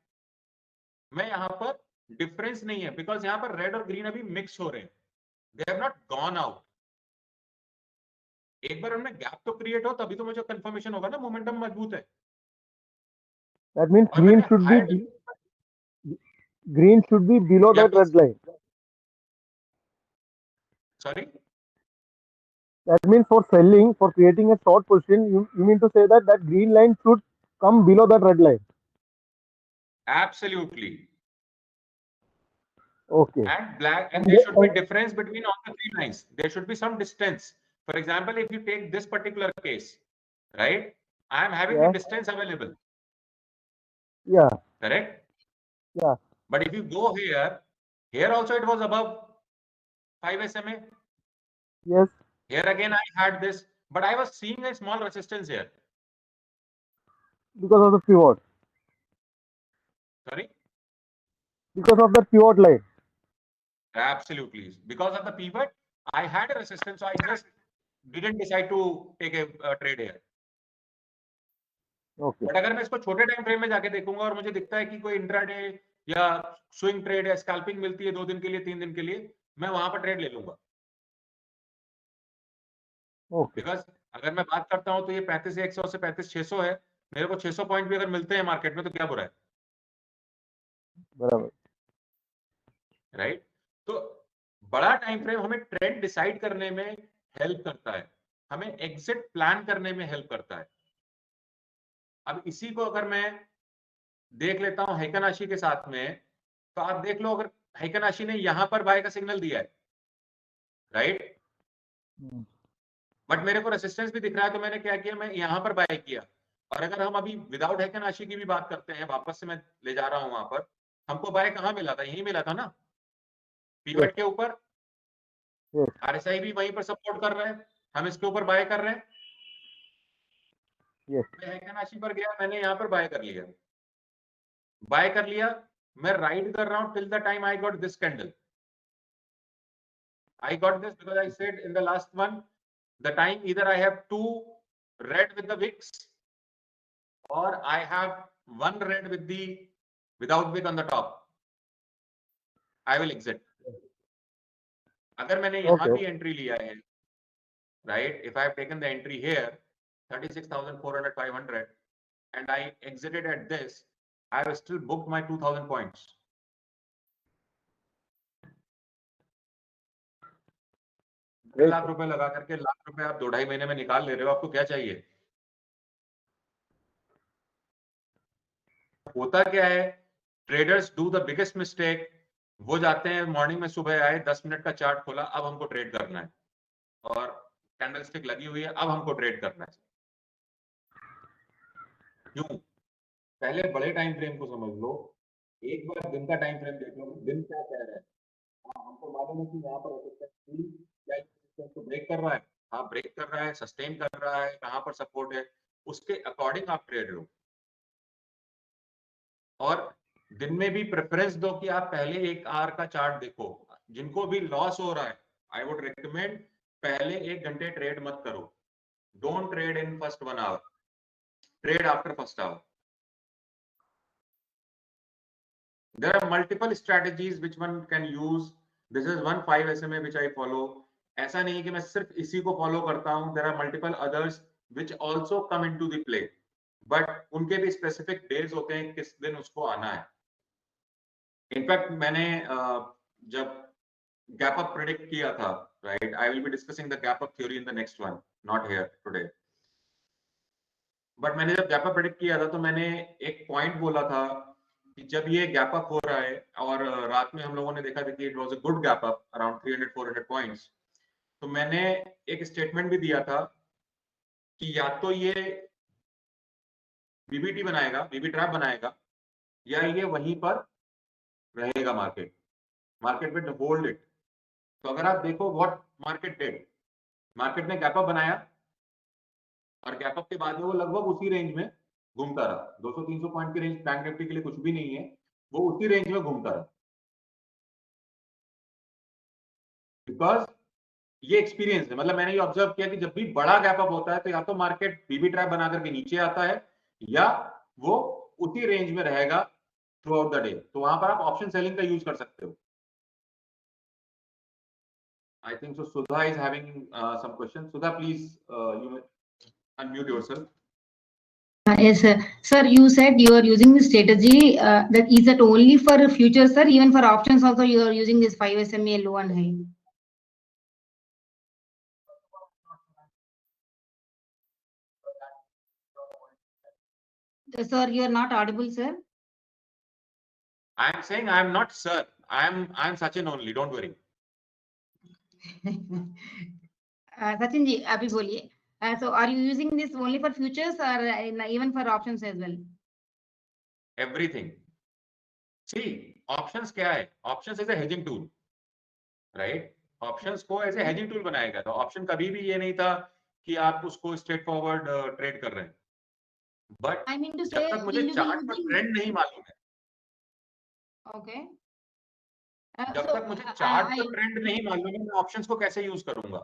मैं यहाँ पर डिफरेंस नहीं है, बिकॉज यहाँ पर रेड और ग्रीन अभी मिक्स हो रहे हैं. They have not gone out. एक बार उनमें गैप तो क्रिएट हो तभी तो मुझे कंफर्मेशन होगा ना मोमेंटम मजबूत है. That means और मैंने green should be below Yeah, that red line. sorry, That means for selling, for creating a short position, you mean to say that green line should come below that red line. absolutely. Okay. And black, and there should be difference between all the three lines. There should be some distance. For example, if you take this particular case, right? I am having the distance available. Yeah. Correct? Yeah. But if you go here also it was above 5 SMA. Yes, Here again I had this, but I was seeing a small resistance here. because of the pivot, Sorry. because of the pivot line. Absolutely. Because of the pivot, I had a resistance, so I just didn't decide to take a trade here. Okay. But अगर मैं इसको छोटे time frame में जाके देखूंगा और मुझे दिखता है कि कोई इंट्राडे या स्विंग ट्रेड या स्कैल्पिंग मिलती है 2 दिन के लिए 3 दिन के लिए, मैं वहां पर ट्रेड ले लूंगा. Okay. बिकॉज अगर मैं बात करता हूं तो ये 35,100 से 35,600 है. मेरे को 600 पॉइंट भी अगर मिलते हैं मार्केट में तो क्या बुरा है, बराबर. राइट? तो बड़ा टाइम फ्रेम हमें ट्रेंड डिसाइड करने में हेल्प करता है, हमें एग्जिट प्लान करने में हेल्प करता है. अब इसी को अगर मैं देख लेता हूं हेकन आशी के साथ में, तो आप देख लो अगर हेकन आशी ने यहां पर बाय का सिग्नल दिया है, राइट? बट मेरे को रेसिस्टेंस भी दिख रहा है, तो मैंने क्या किया, मैं यहां पर बाय किया. और अगर हम अभी विदाउट हेकन आशी की भी बात करते हैं, वापस से मैं ले जा रहा हूं वहां पर, हमको बाय कहां मिला था? यही मिला था ना, पीवट के ऊपर. Yes. आरएसआई भी वहीं पर सपोर्ट कर रहे हैं, हम इसके ऊपर बाय कर रहे हैं. Yes. मैं हेकन आशी पर गया, मैंने यहां पर बाय कर लिया, बाय कर लिया. मैं राइड कर रहा हूं till the time I got this candle. I got this because I said in the last one, the time either I have 2 red with the wicks or I have 1 red with the without wick on the top. I will exit. अगर मैंने यहाँ भी entry लिया है, right? If I have taken the entry here, 36,400, 500, and I exited at this, I have still booked my 2,000 points. Lakh रुपए लगा करके लाख रुपए आप 2-2.5 महीने में निकाल ले रहे हो, आपको क्या चाहिए? होता क्या है, traders do the biggest mistake. वो जाते हैं मॉर्निंग में, सुबह आए, 10 मिनट का चार्ट खोला, अब हमको ट्रेड करना है और कैंडलस्टिक लगी हुई है, अब हमको ट्रेड करना है. क्यों? पहले बड़े टाइम फ्रेम को समझ लो, एक बार दिन का टाइम फ्रेम देख लो, दिन क्या कह रहा है. हमको मालूम है कि यहाँ पर रेजिस्टेंस को ब्रेक कर रहा है, हाँ ब्रेक कर रहा है, सस्टेन कर रहा है, कहाँ पर सपोर्ट है, उसके अकॉर्डिंग आप ट्रेड लो. और दिन में भी प्रेफरेंस दो कि आप पहले 1 आवर का चार्ट देखो. जिनको भी लॉस हो रहा है, आई वुड रिकमेंड पहले 1 घंटे ट्रेड मत करो. Don't trade in first 1 hour, trade after first hour. There are multiple strategies which one can use. This is one 5 SMA which I follow. ऐसा नहीं कि मैं सिर्फ इसी को फॉलो करता हूं. There are multiple others which also come into the play. But उनके भी स्पेसिफिक डेज होते हैं किस दिन उसको आना है. इनफैक्ट मैंने जब गैप अप प्रेडिक्ट किया था, right, I will be discussing the gap up theory in the next one, not here today. But मैंने जब गैप अप प्रेडिक्ट किया था तो मैंने एक पॉइंट बोला था कि जब ये गैप अप हो रहा है, और रात में हम लोगों ने देखा था कि it was a good gap up around 300-400 points, तो मैंने एक स्टेटमेंट भी दिया था कि या तो ये बीबीटी बनाएगा, बीबी ट्रैप बनाएगा, या ये वहीं पर रहेगा मार्केट विल होल्ड इट. तो अगर आप देखो व्हाट मार्केट डिड, मार्केट ने गैप अप बनाया और गैप अप के बाद में वो लगभग उसी रेंज में घूमता रहा. 200-300 पॉइंट की रेंज बैंक निफ्टी के लिए कुछ भी नहीं है, वो उसी रेंज में घूमता रहा. बिकॉज ये एक्सपीरियंस है. मतलब मैंने ये ऑब्जर्व किया कि जब भी बड़ा गैप अप होता है तो या तो मार्केट बीबी ट्रैप बना करके नीचे आता है, या वो उसी रेंज में रहेगा थ्रू आउट द डे. तो वहां पर आप ऑप्शन सेलिंग का यूज कर सकते हो. I think so. Sudha is having some questions. Sudha, please, you may unmute yourself. Yes, sir. Sir, you said you are using this strategy. That is that only for futures, sir? Even for options also, you are using this 5 SMA low and high. Sir, you are not audible, sir. I am saying I am not sir. I am Sachin only. Don't worry. Sachin ji, abhi boliye. So, are you using this only for futures or even for options as well? Everything. C options क्या है, options is a hedging tool, right? Options को as a hedging tool बनाया गया था। Option कभी भी ये नहीं था कि आप उसको स्ट्रेट फॉरवर्ड ट्रेड कर रहे हैं। बट I mean to जब say, तक मुझे will you be चार्ट का using? ट्रेंड नहीं मालूम है, Okay. जब So तक मुझे चार्ट का I ट्रेंड नहीं मालूम है, मैं ऑप्शंस को कैसे यूज करूंगा?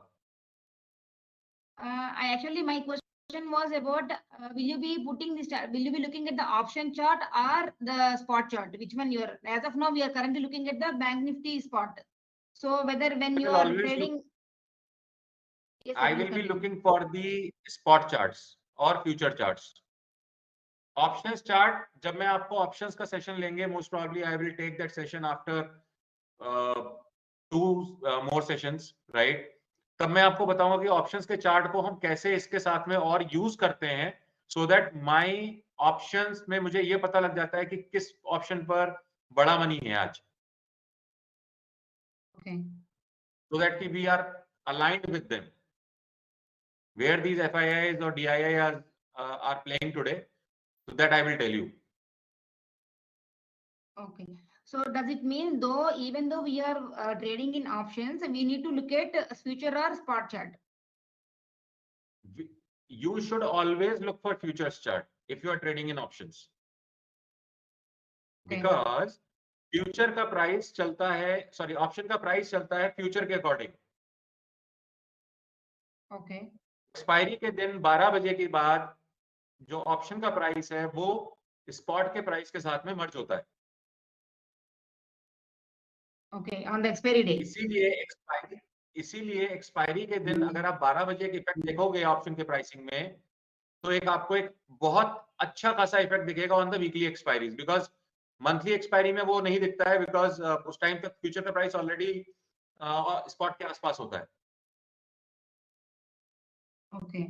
I actually my question was about will you be putting this will you be looking at the option chart or the spot chart? Which one you are? As of now, we are currently looking at the Bank Nifty spot. So whether when I you will are always trading, yes, sir, I please will be continue. looking for the spot charts और future charts. Options chart, जब मैं आपको options का session लेंगे, most probably I will take that session after 2 more sessions, right? तब मैं आपको बताऊंगा कि ऑप्शंस के चार्ट को हम कैसे इसके साथ में और यूज करते हैं, सो दैट माय ऑप्शंस में मुझे ये पता लग जाता है कि किस ऑप्शन पर बड़ा मनी है आज, Okay. so that we are aligned with them where these FIIs or DIIs are playing today, so that I will tell you. Okay. So does it mean though, even though we are trading in options, we need to look at future or spot chart? You should always look for futures chart if you are trading in options, Okay. because future का price चलता है, sorry option का price चलता है future के according. Okay. Expiry के दिन 12 बजे के बाद जो ऑप्शन का प्राइस है वो स्पॉट के प्राइस के साथ में मर्ज होता है। Okay. On the expiry day. इसीलिए एक्सपायरी के दिन अगर आप 12 बजे के इफेक्ट देखोगे ऑप्शन के प्राइसिंग में, तो एक आपको एक बहुत अच्छा खासा इफेक्ट दिखेगा on the weekly expiries, because monthly expiry में वो नहीं दिखता है, बिकॉज उस टाइम तक फ्यूचर का प्राइस ऑलरेडी स्पॉट के आसपास होता है। Okay.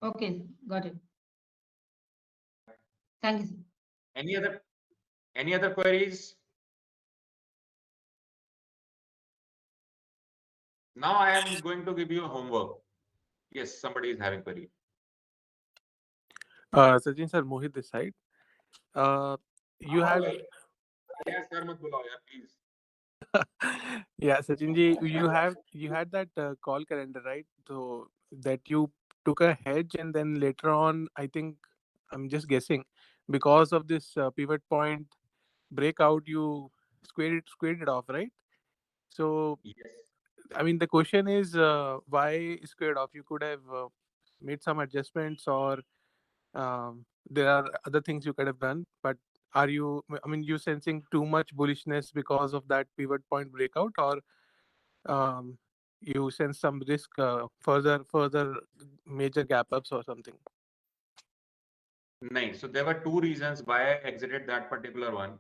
Okay, got it. Thank you, sir. Any other queries? Now I am going to give you a homework. Yes, somebody is having query. Sachin sir, Mohit this side. You had Yes, sir, mat bulao yaar, please. yeah, Sachin ji, you had that call calendar, right? So that you took a hedge and then later on, I think I'm just guessing, because of this pivot point breakout, you squared it off, right? So Yes. I mean, the question is why squared off? You could have made some adjustments, or there are other things you could have done. But are you, I mean, you sensing too much bullishness because of that pivot point breakout, or you sense some risk further major gap ups or something? No, so there were two reasons why I exited that particular one,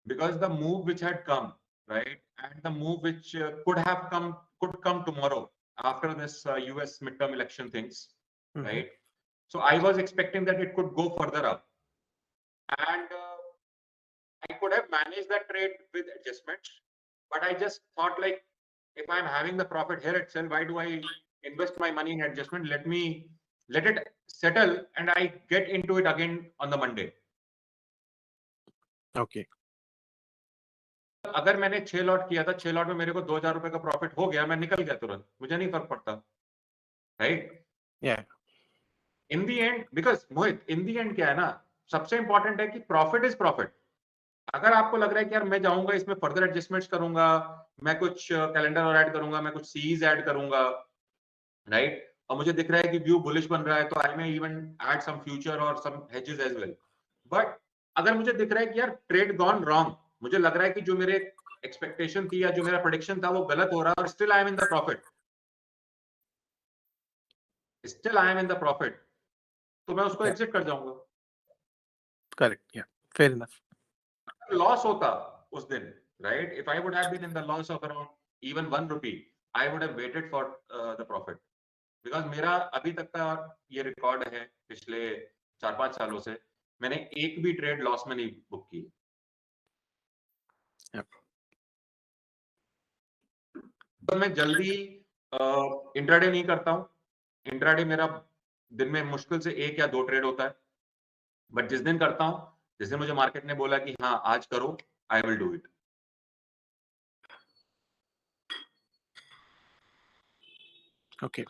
because the move which had come, right, and the move which could come tomorrow after this US midterm election things, Mhm. right? So I was expecting that it could go further up, and I could have managed that trade with adjustments, but I just thought, like, if I'm having the profit here itself, why do I invest my money in adjustment? Let it settle and I get into it again on the Monday. Okay. अगर मैंने 6 lot किया था, 6 lot में मेरे को 2000 रुपए का profit हो गया, मैं निकल गया तुरंत, मुझे नहीं फर्क पड़ता, right? Yeah. In the and, because Mohit, in the and क्या है ना, सबसे इंपॉर्टेंट है कि प्रॉफिट इज प्रॉफिट। अगर आपको लग रहा है कि यार मैं जाऊंगा इसमें फर्दर एडजस्टमेंट्स करूंगा, मैं कुछ कैलेंडर और ऐड करूंगा, मैं कुछ सीज ऐड करूंगा, राइट, और मुझे दिख रहा है कि व्यू बुलिश बन रहा है, तो I may even add some future और some hedges as well. But अगर मुझे दिख रहा है कि यार ट्रेड गॉन रॉन्ग, मुझे लग रहा है कि जो मेरे एक्सपेक्टेशन थी या जो मेरा प्रेडिक्शन था वो गलत हो रहा है, और still I am in the profit, तो मैं उसको एग्जिट कर जाऊंगा। Correct. Yeah. Fair enough. लॉस होता उस दिन, right, if I would have been in the loss of around even 1 rupee, I would have waited for the profit, because मेरा अभी तक का ये रिकॉर्ड है पिछले 4-5 सालों से, मैंने एक भी ट्रेड लॉस में नहीं बुक की। तो मैं जल्दी इंट्राडे नहीं करता हूँ। इंट्राडे मेरा दिन में मुश्किल से 1 या 2 ट्रेड होता है, बट जिस दिन करता हूँ जैसे मुझे मार्केट ने बोला कि हाँ आज करो, I will do it. Okay.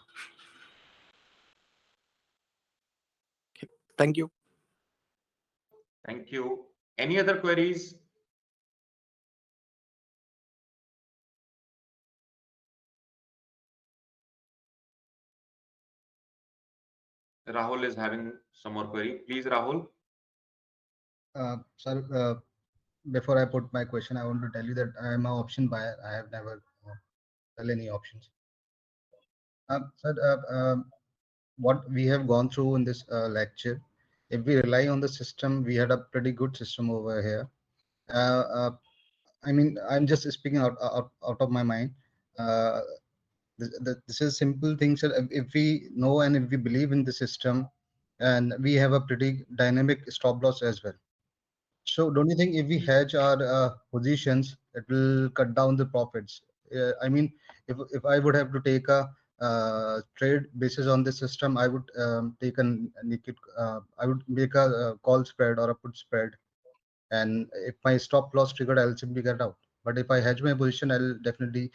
Okay. Thank you. Thank you. Any other queries? Rahul is having some more query. Please, Rahul. Sir, before I put my question, I want to tell you that I am an option buyer. I have never sell any options. Sir, what we have gone through in this lecture, if we rely on the system, we had a pretty good system over here. I mean, I'm just speaking out of my mind. This is simple things that if we know and if we believe in the system, and we have a pretty dynamic stop loss as well. So don't you think if we hedge our positions, it will cut down the profits? I mean, if I would have to take a trade basis on this system, I would take a naked, I would make a, call spread or a put spread, and if my stop loss triggered, I'll simply get out. But if I hedge my position, I'll definitely,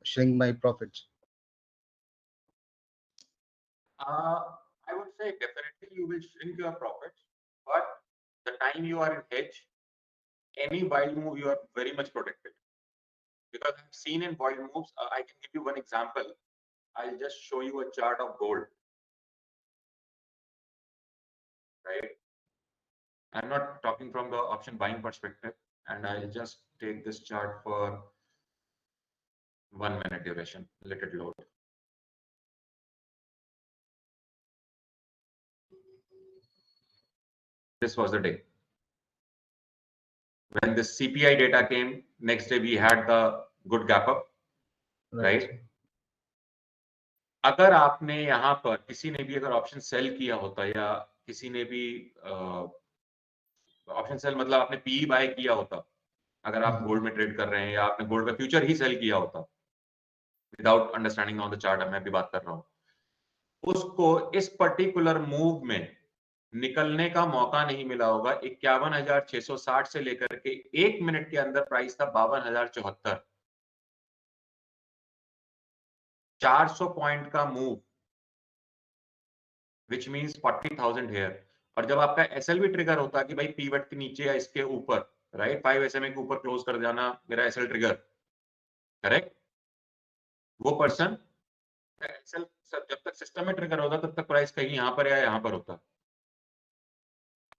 shrink my profits. I would say definitely you will shrink your profits, but the time you are in hedge, any wild move you are very much protected. Because I've seen in wild moves, I can give you one example. I'll just show you a chart of gold. Right? I'm not talking from the option buying perspective, and I'll just take this chart for 1 minute duration. Let it load. This was the day. When the CPI data came, next day we had the good gap up, right? अगर आपने यहाँ पर किसी ने भी अगर option sell किया होता या किसी ने भी ऑप्शन सेल मतलब आपने पीई बाय किया होता, अगर आप गोल्ड में ट्रेड कर रहे हैं या आपने गोल्ड का फ्यूचर ही सेल किया होता without understanding on the chart, मैं भी बात कर रहा हूँ, उसको इस पर्टिकुलर मूव में निकलने का मौका नहीं मिला होगा. 51,660 से लेकर के 1 मिनट के अंदर प्राइस था 52,074. 400 पॉइंट का मूव, विच मीन्स 40,000 हेयर. और जब आपका एसएल भी ट्रिगर होता है कि भाई पीवट के नीचे या इसके ऊपर, राइट, 5 SMA के ऊपर क्लोज कर जाना मेरा एसएल ट्रिगर, करेक्ट, वो पर्सन एसएल जब तक सिस्टम में ट्रिगर होता तब तक प्राइस कहीं यहां पर या यहां पर होता.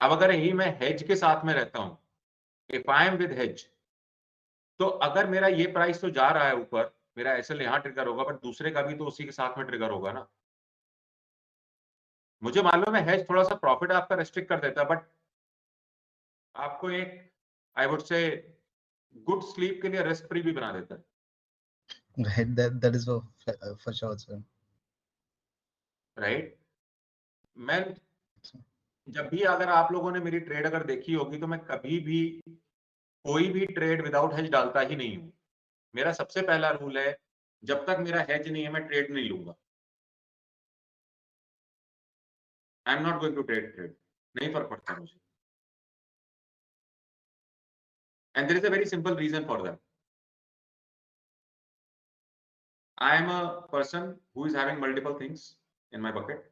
अब अगर यही मैं हेज के साथ में रहता हूं, if I am with hedge, तो अगर मेरा ये प्राइस तो जा रहा है ऊपर, मेरा एसएल यहां ट्रिगर होगा, बट दूसरे का भी तो उसी के साथ में ट्रिगर होगा ना. मुझे मालूम है हेज थोड़ा सा प्रॉफिट आपका रेस्ट्रिक्ट कर देता है, बट आपको एक I would say good sleep के लिए रिस्क फ्री भी बना देता है. Right, that is for sure, sir. Right. मैं जब भी अगर आप लोगों ने मेरी ट्रेड अगर देखी होगी तो मैं कभी भी कोई भी ट्रेड विदाउट हेज डालता ही नहीं हूं. मेरा सबसे पहला रूल है, जब तक मेरा हेज नहीं है मैं ट्रेड नहीं लूंगा. I am not going to trade. नहीं फर्क पड़ता मुझे. And there is a very simple reason for that. I am a person who is having multiple things in my bucket.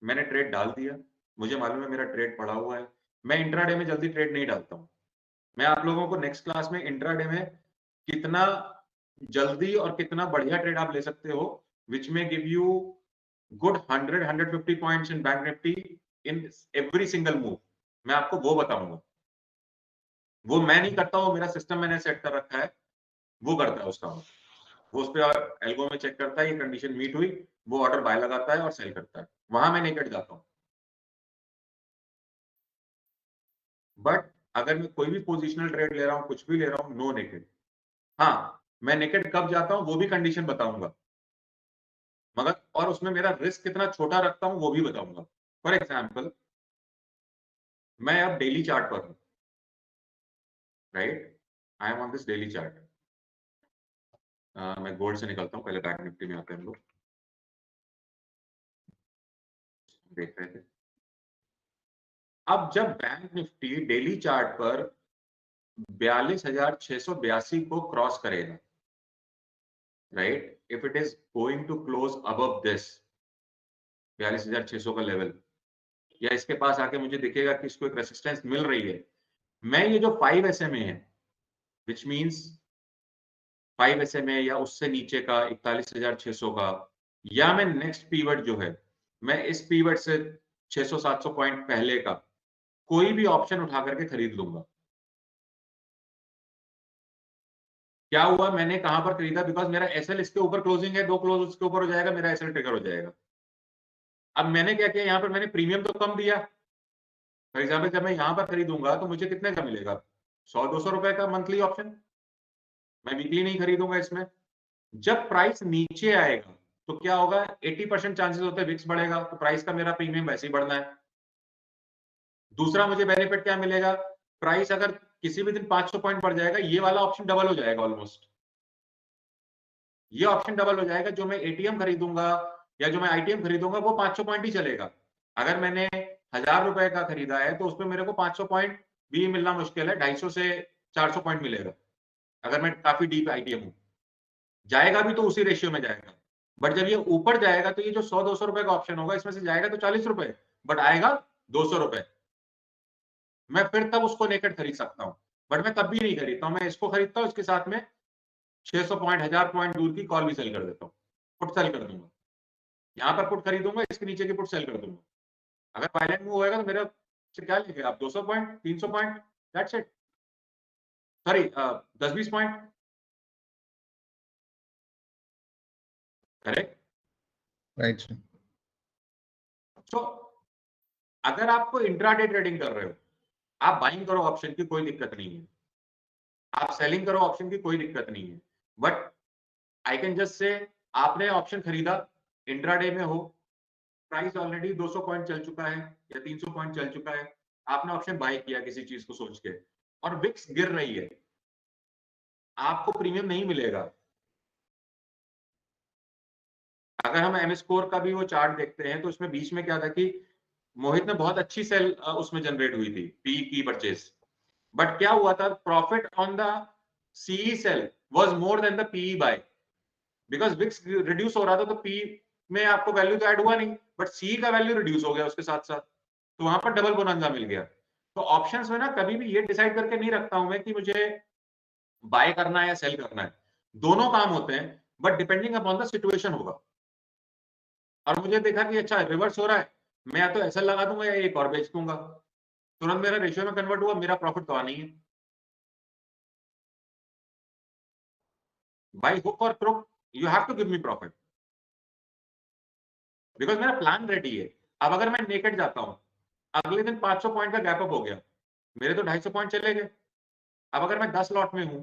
मैंने ट्रेड डाल दिया, मुझे मालूम है मेरा ट्रेड पड़ा हुआ है, मैं इंट्राडे में जल्दी ट्रेड नहीं डालता हूं. मैं आप लोगों को नेक्स्ट क्लास में इंट्राडे में कितना जल्दी और कितना बढ़िया ट्रेड आप ले सकते हो, विच में give you good 100-150 points in bank Nifty in every single move, मैं आपको वो बताऊंगा. वो मैं नहीं करता, वो मेरा सिस्टम मैंने सेट कर रखा है, वो करता है उसका. वो उस पर एल्गो में चेक करता है ये कंडीशन मीट हुई, वो ऑर्डर बाय लगाता है और सेल करता है. वहां मैं नेकेड जाता हूं. बट अगर मैं कोई भी पोजिशनल ट्रेड ले रहा हूं, कुछ भी ले रहा हूं, नो नेकेड. हाँ, मैं नेकेड कब जाता हूं वो भी कंडीशन बताऊंगा, मगर और उसमें मेरा रिस्क कितना छोटा रखता हूं वो भी बताऊंगा. फॉर एग्जाम्पल, मैं अब डेली चार्ट पर हूं, right, I am on this daily chart. मैं गोल्ड से निकलता हूं, पहले बैंक निफ्टी में आते हैं हम लोग. देख रहे थे अब जब बैंक निफ्टी डेली चार्ट पर 42,682 को क्रॉस करेगा, right, if it is going to close above this 42,600 का लेवल, या इसके पास आके मुझे दिखेगा कि इसको एक रेसिस्टेंस मिल रही है, मैं ये जो 5 SMA है, विच मींस 5 SMA या उससे नीचे का 41,600 का, या मैं नेक्स्ट पीवट जो है, मैं इस पीवट से 600-700 पॉइंट पहले का कोई भी ऑप्शन उठा करके खरीद लूंगा। क्या हुआ, मैंने कहां पर खरीदा, बिकॉज मेरा एसएल इसके ऊपर क्लोजिंग है, 2 क्लोज उसके ऊपर हो जाएगा, मेरा एसएल ट्रिगर हो जाएगा। अब मैंने क्या किया, यहाँ पर मैंने प्रीमियम तो कम दिया। फॉर एग्जाम्पल जब मैं यहाँ पर खरीदूंगा तो मुझे कितने का मिलेगा, 100-200 रुपए का मंथली ऑप्शन। मैं वीकली नहीं खरीदूंगा इसमें। जब प्राइस नीचे आएगा तो क्या होगा, 80% चांसेस होते हैं विक्स बढ़ेगा, तो प्राइस का मेरा प्रीमियम वैसे ही बढ़ना है। दूसरा मुझे बेनिफिट क्या मिलेगा, प्राइस अगर किसी भी दिन 500 पॉइंट बढ़ जाएगा, ये वाला ऑप्शन डबल हो जाएगा ऑलमोस्ट। ये ऑप्शन डबल हो जाएगा, जो मैं एटीएम खरीदूंगा या जो मैं आईटीएम खरीदूंगा वो 500 पॉइंट ही चलेगा। अगर मैंने 1000 रुपए का खरीदा है तो उसमें मेरे को 500 पॉइंट भी मिलना मुश्किल है, 250 से 400 पॉइंट मिलेगा अगर मैं काफी डीप आईटीएम हूं। जाएगा भी तो उसी रेशियो में जाएगा, बट जब ये ऊपर जाएगा तो ये जो 100-200 रुपए का ऑप्शन होगा, इसमें से जाएगा तो 40 रुपए, बट आएगा 200 रुपए। मैं फिर तब उसको नेकेड खरीद सकता हूं, बट मैं तब भी नहीं खरीदता हूं, मैं इसको खरीदता हूं, इसके साथ में 600 पॉइंट 1000 पॉइंट दूर की कॉल भी सेल कर देता हूं, पुट सेल कर दूंगा। यहाँ पर पुट खरीदूंगा, इसके नीचे की पुट सेल कर दूंगा। अगर वायलेंट मूव होएगा तो मेरा से क्या लेंगे आप, 200 point 300 point, that's it. Sorry 10-20 point, correct, right sir. So अगर आपको इंट्राडे ट्रेडिंग कर रहे हो, आप बाइंग करो ऑप्शन की, कोई दिक्कत नहीं है। आप सेलिंग करो ऑप्शन की, कोई दिक्कत नहीं है। But I can just say, आपने ऑप्शन खरीदा, इंट्राडे में हो, प्राइस ऑलरेडी 200 पॉइंट चल चुका है या 300 पॉइंट चल चुका है, आपने ऑप्शन बाय किया किसी चीज को सोच के, और विक्स गिर रही है, आपको प्रीमियम नहीं मिलेगा। अगर हम एम स्कोर का भी वो चार्ट देखते हैं तो उसमें बीच में क्या था कि मोहित ने बहुत अच्छी सेल उसमें जनरेट हुई थी, पी की परचेज, बट क्या हुआ था, profit on the CE sell was more than the PE buy, because VIX reduce हो रहा था तो पी में आपको वैल्यू तो ऐड हुआ नहीं, बट सी का वैल्यू रिड्यूस हो गया उसके साथ साथ, तो वहां पर डबल बोनंजा मिल गया। तो ऑप्शंस में ना कभी भी ये डिसाइड करके नहीं रखता हूं मैं कि मुझे बाय करना है या सेल करना है, दोनों काम होते हैं, but depending upon the situation होगा। और मुझे देखा कि अच्छा रिवर्स हो रहा है, मैं या तो एसएल लगा दूंगा या एक और बेच दूंगा, तुरंत मेरा रेशियो में कन्वर्ट हुआ, मेरा प्रॉफिट तो नहीं है। बाय हुक और crook you have to give me profit, because मेरा प्लान रेडी है। अब अगर मैं नेकेड जाता हूं, अगले दिन 500 पॉइंट का गैप अप हो गया, मेरे तो 250 पॉइंट चले गए। अब अगर मैं 10 लॉट में हूं,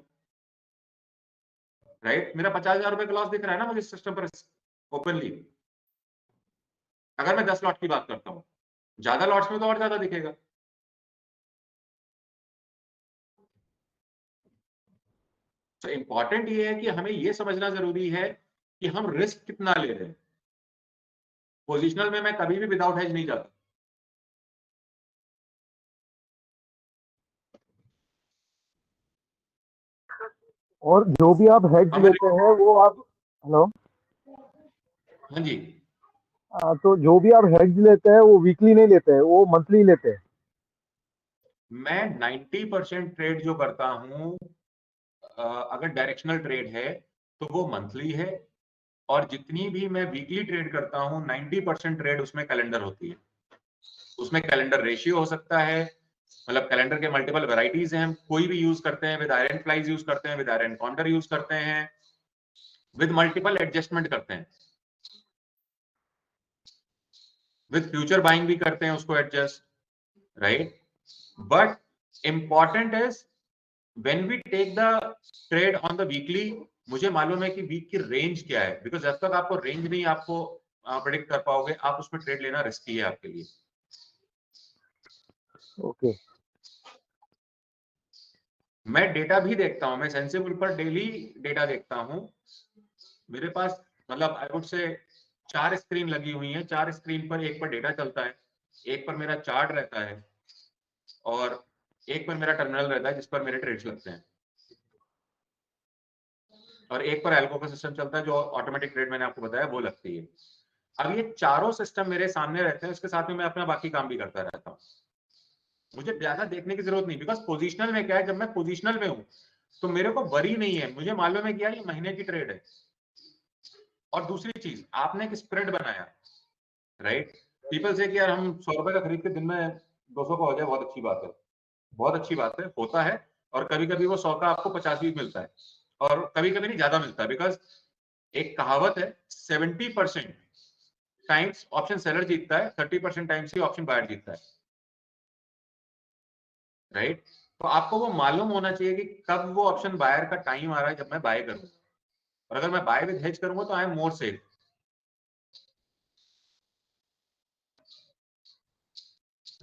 राइट, मेरा 50,000 रुपए का लॉस दिख रहा है ना मुझे सिस्टम पर ओपनली, अगर मैं 10 लॉट की बात करता हूं, ज्यादा लॉट्स में तो और ज्यादा दिखेगा। तो इंपॉर्टेंट ये है कि हमें ये समझना जरूरी है कि हम रिस्क कितना ले रहे हैं। पोजिशनल में मैं कभी भी विदाउट हेज नहीं जाता। और जो भी आप हेड हमें, लेते हैं वो आप, हेलो, हाँ जी, तो जो भी आप हेड लेते हैं वो वीकली नहीं लेते हैं, वो मंथली लेते हैं। मैं 90% ट्रेड जो करता हूं, अगर डायरेक्शनल ट्रेड है तो वो मंथली है, और जितनी भी मैं वीकली ट्रेड करता हूं 90% ट्रेड उसमें कैलेंडर होती है। उसमें कैलेंडर रेशियो हो सकता है, मतलब कैलेंडर के मल्टीपल वैरायटीज हैं, हम कोई भी यूज करते हैं, विद आयरन फ्लाइज यूज करते हैं, विद आयरन काउंटर यूज करते हैं, विद मल्टीपल एडजस्टमेंट करते हैं, विद फ्यूचर बाइंग भी करते हैं उसको adjust, right. But important is when we take the trade on the weekly, मुझे मालूम है कि वीक की रेंज क्या है, बिकॉज जब तक आपको रेंज नहीं आपको प्रेडिक्ट कर पाओगे, आप उसमें ट्रेड लेना रिस्की है आपके लिए। ओके, मैं डेटा भी देखता हूं, मैं सेंसिबल पर डेली डेटा देखता हूं। मेरे पास मतलब आई वुड से 4 स्क्रीन लगी हुई हैं, 4 स्क्रीन पर एक पर डेटा चलता है, एक पर मेरा चार्ट रहता है, और एक पर मेरा टर्मिनल रहता है जिस पर मेरे ट्रेड्स लगते हैं, और एक पर एल्गो का सिस्टम चलता है जो ऑटोमेटिक ट्रेड मैंने आपको बताया वो लगती है। अब ये चारों सिस्टम मेरे सामने रहते हैं, उसके साथ में मैं अपना बाकी काम भी करता रहता हूँ। मुझे ज्यादा देखने की जरूरत नहीं, बिकॉज पोजिशनल में क्या है, जब मैं पोजिशनल में हूँ तो मेरे को वरी नहीं है, मुझे मालूम है कि यार ये महीने की ट्रेड है। और दूसरी चीज, आपने एक स्प्रेड बनाया, राइट, पीपल से कि यार हम 100 रुपए का खरीद के दिन में 200 का हो जाए, बहुत अच्छी बात है, बहुत अच्छी बात है, होता है। और कभी कभी वो 100 का आपको 50 भी मिलता है, और कभी कभी नहीं, ज्यादा मिलता है, बिकॉज एक कहावत है 70% टाइम्स ऑप्शन सेलर जीतता है, 30% टाइम्स ही ऑप्शन बायर जीतता है, राइट। तो आपको वो मालूम होना चाहिए कि कब वो ऑप्शन बायर का टाइम आ रहा है जब मैं बाय करूं, और अगर मैं बाय विद हेज करूंगा तो I am more safe,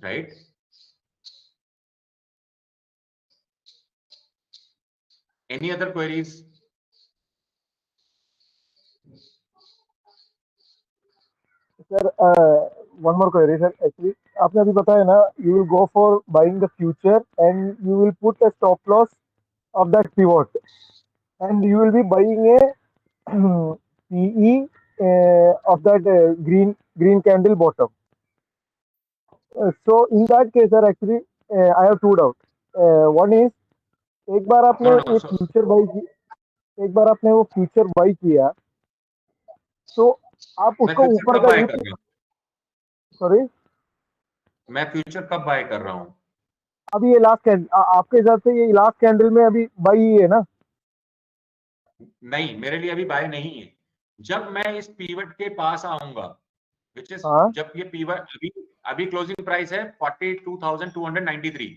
right. Any other queries? Sir one more query sir, actually आपने अभी बताया ना, you will go for buying the future and you will put a stop loss of that pivot and you will be buying A PE of that green candle bottom. So in that case, sir, actually I have two doubts. One is, एक बार आपने No, no. एक future by की, एक बार आपने वो future by किया तो आप मैं उसको फ्यूचर ऊपर कब का बाय कर रहा हूँ? सॉरी, मैं फ्यूचर कब बाय कर रहा हूँ? अभी ये लास्ट कैंडल आपके हिसाब से ये लास्ट कैंडल में अभी बाई ही है ना? नहीं, मेरे लिए अभी बाय नहीं है। जब मैं इस पीवट के पास आऊंगा, विच इज, हाँ, जब ये पीवट अभी क्लोजिंग प्राइस है 42,293,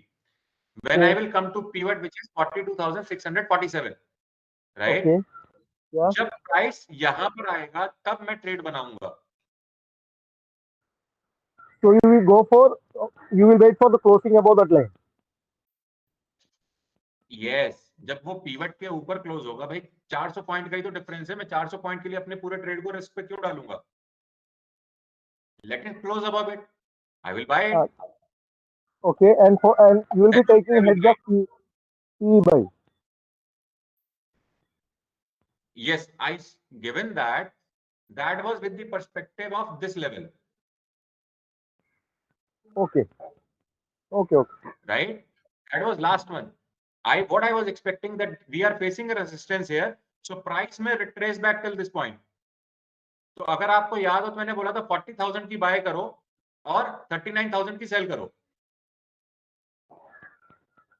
when I okay will come to pivot which is 42,647, right? Okay, या जब प्राइस यहां पर आएगा तब मैं ट्रेड बनाऊंगा। so you will go for, you will wait for the closing above that line. Yes, जब वो पीवट के ऊपर क्लोज होगा, भाई 400 पॉइंट का ही तो डिफरेंस है, मैं 400 पॉइंट के लिए अपने पूरे ट्रेड को रिस्क पे क्यों डालूंगा? Let it close above it, I will buy it, Okay, and you will be taking hedge of PE buy. yes, I given that was with the perspective of this level, Okay, okay, okay. right? That was last one. What I was expecting that we are facing a resistance here, so price may retrace back till this point. तो अगर आपको याद हो तो मैंने बोला था 40,000 की बाय करो और 39,000 की सेल करो,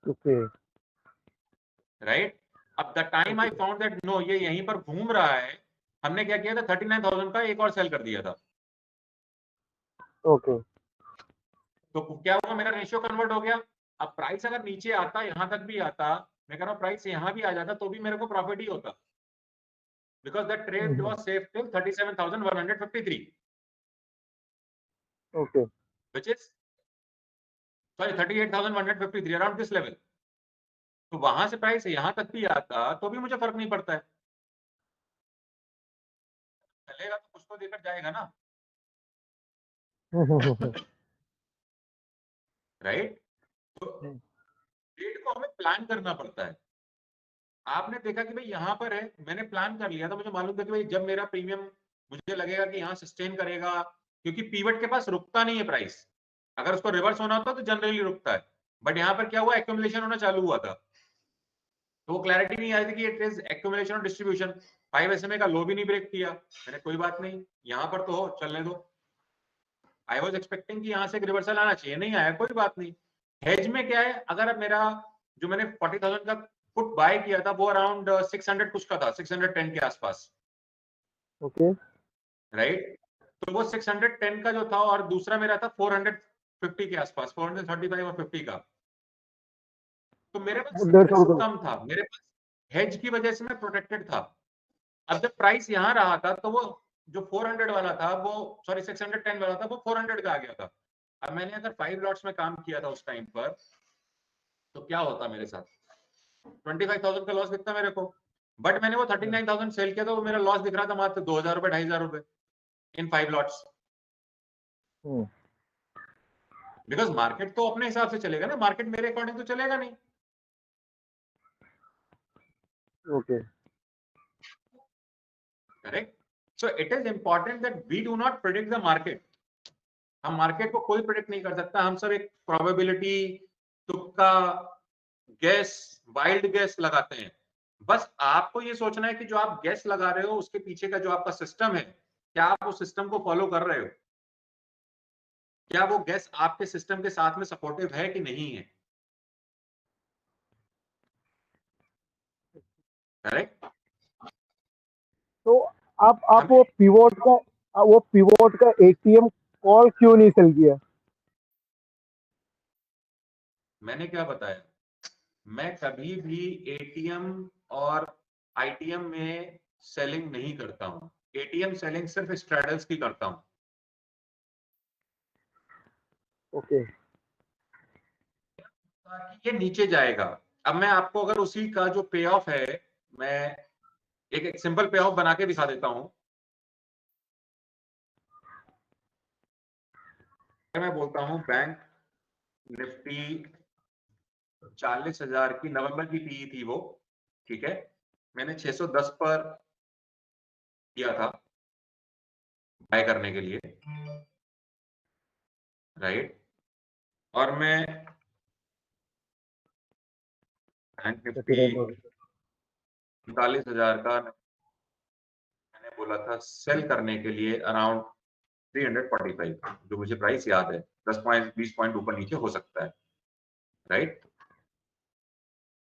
Okay. राइट। अब the time I found that no, ये यहीं पर घूम रहा है, हमने क्या किया था, 39,000 का एक और सेल कर दिया था। Okay. तो क्या हुआ, मेरा रेशियो कन्वर्ट हो गया। अब प्राइस अगर नीचे आता, यहां तक भी आता, मैं कह रहा हूं प्राइस यहां भी आ जाता तो भी मेरे को प्रॉफिट ही होता, because that trade was safe till 37,153, Okay. Which is sorry 38,153, around this level. तो वहां से प्राइस यहां तक भी आता तो भी मुझे फर्क नहीं पड़ता है, चलेगा तो कुछ तो देकर जाएगा ना, राइट। तो ट्रेड को हमें प्लान करना पड़ता है। आपने देखा कि भाई यहाँ पर है, मैंने प्लान कर लिया था, मुझे मालूम था कि भाई जब मेरा प्रीमियम मुझे लगेगा कि यहाँ सस्टेन करेगा, क्योंकि पीवट के पास रुकता नहीं है प्राइस, अगर उसको रिवर्स होना होता तो जनरली रुकता है, बट यहाँ पर क्या हुआ, एक्यूमुलेशन होना चालू हुआ था, तो वो क्लैरिटी नहीं आई थी कि इट इज एक्यूमुलेशन और डिस्ट्रीब्यूशन। 5 SMA का लो भी नहीं ब्रेक किया मैंने, कोई बात नहीं, यहाँ पर तो हो, चलने दो। आई वॉज एक्सपेक्टिंग कि यहाँ से एक रिवर्सल आना चाहिए, नहीं आया, कोई बात नहीं। हेज में क्या है, अगर अब मेरा जो मैंने 40,000 का पुट बाय किया था वो अराउंड 600 कुछ का था, 610 के आसपास, Okay. राइट। तो वो 610 का जो था, और दूसरा मेरा था 450 के आसपास, 435 और 50 का, तो मेरे पास 150 रिस्क रुपये. कम था, मेरे पास हेज की वजह से मैं प्रोटेक्टेड था। अब जब प्राइस यहाँ रहा था तो वो जो 400 वाला था, वो सॉरी 610 वाला था, वो 400 का आ गया था। अब मैंने अगर 5 लॉट्स में काम किया था उस टाइम पर, तो क्या होता मेरे साथ, 25,000 का लॉस दिखता मेरे को, बट मैंने वो 39,000 सेल किया, तो वो मेरा लॉस दिख रहा था मात्र 2,000 रुपए, 2,500 रुपए इन 5 लॉट्स। बिकॉज मार्केट तो अपने हिसाब से चलेगा ना, मार्केट मेरे अकॉर्डिंग तो चलेगा नहीं. Okay. Correct. So it is important that we do not predict the market. हम मार्केट को कोई प्रेडिक्ट नहीं कर सकता. हम सब एक प्रोबेबिलिटी, तुक्का, गैस, वाइल्ड गैस लगाते हैं. बस आपको ये सोचना है कि जो आप गैस लगा रहे हो उसके पीछे का जो आपका सिस्टम है, क्या आप उस सिस्टम को फॉलो कर रहे हो, क्या वो गैस आपके सिस्टम के साथ में सपोर्टिव है कि नहीं है. करेक्ट. तो आप वो पिवोट का एटीएम कॉल क्यों नहीं सेल किया? मैंने क्या बताया, मैं कभी भी एटीएम और आईटीएम में सेलिंग नहीं करता हूं. एटीएम सेलिंग सिर्फ स्ट्रैडल्स की करता हूं. ओके. ये नीचे जाएगा. अब मैं आपको अगर उसी का जो पे ऑफ है, मैं एक सिंपल पे ऑफ बना के दिखा देता हूं. मैं बोलता हूं बैंक निफ्टी 40,000 की नवंबर की पीई थी वो, ठीक है. मैंने 610 पर किया था बाय करने के लिए, राइट. और मैं बैंक निफ्टी 39,000 का मैंने बोला था सेल करने के लिए अराउंड 345, जो मुझे प्राइस याद है. 10 पॉइंट 20 पॉइंट ऊपर नीचे हो सकता है, राइट.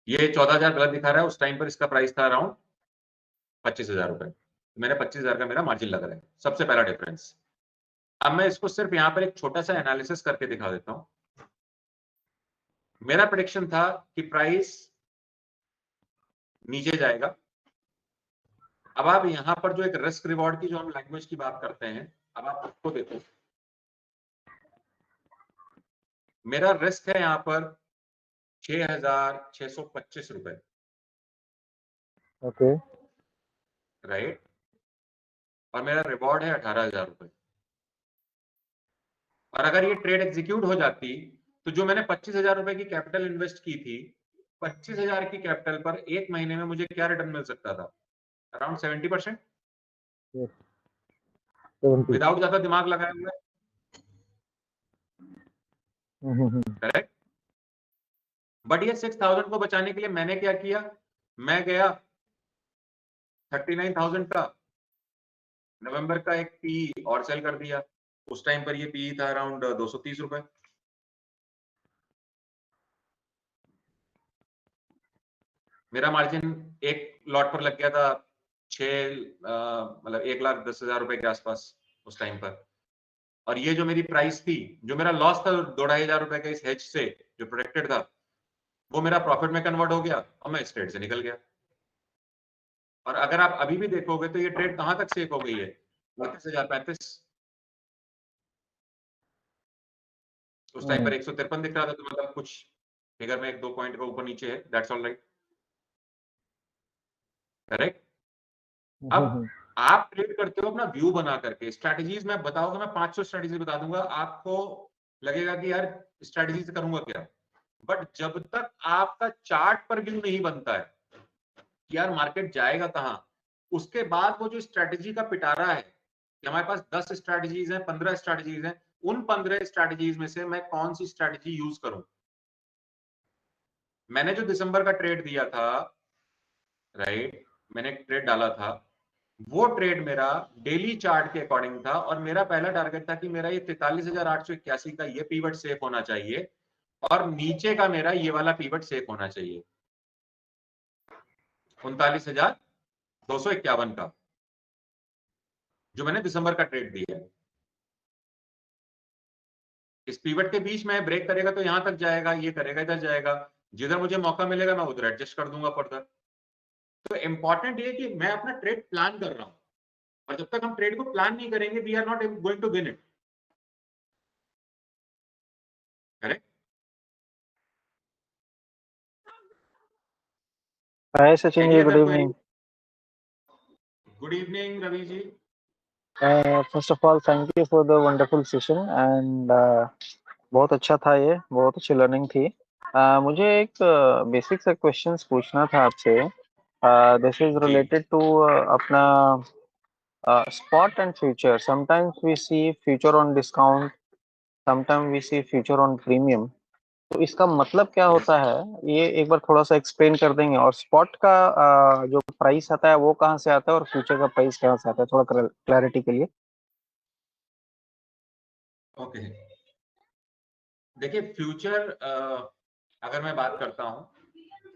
ये 14,000 गलत दिखा रहा है. उस टाइम पर इसका प्राइस था अराउंड 25,000 रुपए. मैंने 25,000 का मेरा मार्जिन लग रहा है. सबसे पहला डिफरेंस. अब मैं इसको सिर्फ यहां पर एक छोटा सा एनालिसिस करके दिखा देता हूं. मेरा प्रेडिक्शन था कि प्राइस नीचे जाएगा. अब आप यहां पर जो एक रिस्क रिवॉर्ड की जो हम लैंग्वेज की बात करते हैं, अब आप उसको देखो. मेरा रिस्क है यहां पर 6,625 रुपए, ओके. राइट. और मेरा रिवॉर्ड है 18,000 रुपए. और अगर ये ट्रेड एग्जीक्यूट हो जाती तो जो मैंने 25,000 रुपए की कैपिटल इन्वेस्ट की थी, 25,000 की कैपिटल पर एक महीने में मुझे क्या रिटर्न मिल सकता था? Around 70%, Yes. 70. विदाउट ज्यादा दिमाग लगाए हुए. करेक्ट. बट ये 6,000 को बचाने के लिए मैंने क्या किया, मैं गया 39,000 का नवंबर का एक पी और सेल कर दिया. उस टाइम पर ये पी था अराउंड 230 रुपए. मेरा मार्जिन एक लॉट पर लग गया था 1,10,000 रुपए के आसपास उस टाइम पर. और ये जो मेरी प्राइस थी, जो मेरा लॉस था 2,500 रुपए का इस हेज से जो प्रोटेक्टेड था, वो मेरा प्रॉफिट में कन्वर्ट हो गया और मैं इस ट्रेड से निकल गया. और अगर आप अभी भी देखोगे तो ये ट्रेड कहां तक सेफ हो गई है? 32,035. उस टाइम पर 153 दिख रहा था, तो मतलब कुछ फिगर में 1-2 पॉइंट का ऊपर नीचे है. That's all right. करेक्ट. अब आप ट्रेड करते हो अपना व्यू बना करके. स्ट्रैटेजीज मैं बताऊंगा, मैं 500 स्ट्रैटेजी बता दूंगा. आपको लगेगा कि यार स्ट्रैटेजी से करूंगा क्या, बट जब तक आपका चार्ट पर व्यू नहीं बनता है कि यार मार्केट जाएगा कहां, उसके बाद वो जो स्ट्रैटेजी का पिटारा है कि हमारे पास 10 स्ट्रैटेजीज हैं, 15 स्ट्रैटेजीज हैं, उन 15 स्ट्रैटेजीज में से मैं कौन सी स्ट्रैटेजी यूज करूं. मैंने जो दिसंबर का ट्रेड दिया था, राइट, मैंने एक ट्रेड डाला था, वो ट्रेड मेरा डेली चार्ट के अकॉर्डिंग था. और मेरा पहला टारगेट था कि मेरा ये 43,881 का ये पीवट सेफ होना चाहिए और नीचे का मेरा ये वाला पीवट सेफ होना चाहिए 39,251 का, जो मैंने दिसंबर का ट्रेड दिया है. इस पीवट के बीच में ब्रेक करेगा तो यहां तक जाएगा, ये करेगा इधर जाएगा. जिधर मुझे मौका मिलेगा मैं उधर एडजस्ट कर दूंगा फर्दर. तो इंपॉर्टेंट ये कि मैं अपना ट्रेड प्लान कर रहा हूं, और जब तक हम ट्रेड को प्लान नहीं करेंगे, we are not going to win it. Correct. Hi Sachin ji, good evening. Good evening Ravi ji. First of all, thank you for the wonderful session, and बहुत अच्छा था, ये बहुत अच्छी लर्निंग थी। मुझे एक बेसिक सा क्वेश्चंस पूछना था आपसे। दिस इज जी रिलेटेड टू अपना spot and future. Sometimes we see future on discount, sometimes we see future on premium. तो इसका मतलब क्या यस होता है, ये एक बार थोड़ा सा एक्सप्लेन कर देंगे? और स्पॉट का जो प्राइस आता है वो कहाँ से आता है, और फ्यूचर का प्राइस कहाँ से आता है, थोड़ा क्लैरिटी के लिए। ओके। देखिए फ्यूचर अगर मैं बात करता हूँ,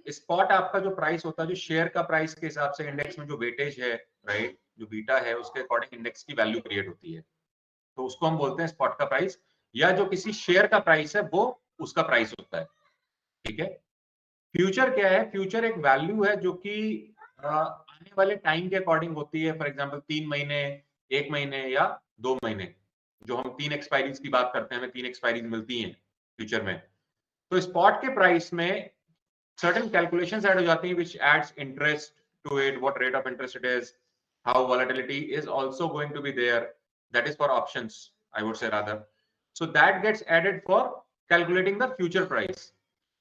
स्पॉट आपका जो प्राइस होता है जो शेयर का प्राइस के हिसाब से इंडेक्स में जो वेटेज है, राइट, जो बीटा है उसके अकॉर्डिंग इंडेक्स की वैल्यू क्रिएट होती है, तो उसको हम बोलते हैं स्पॉट का प्राइस, या जो किसी शेयर का प्राइस है वो उसका प्राइस होता है। ठीक है। फ्यूचर क्या है? फ्यूचर एक वैल्यू है जो कि आने वाले टाइम के अकॉर्डिंग होती है। फॉर एग्जांपल 3 महीने, 1 महीने या 2 महीने, जो हम 3 एक्सपायरीज की बात करते हैं, हमें 3 एक्सपायरीज मिलती हैं फ्यूचर में। तो स्पॉट के प्राइस में certain calculations ऐड हो जाती हैं which adds interest to it, what rate of interest it is, how volatility is also going to be there, that is for options, I would say rather. So that gets added for calculating the future price.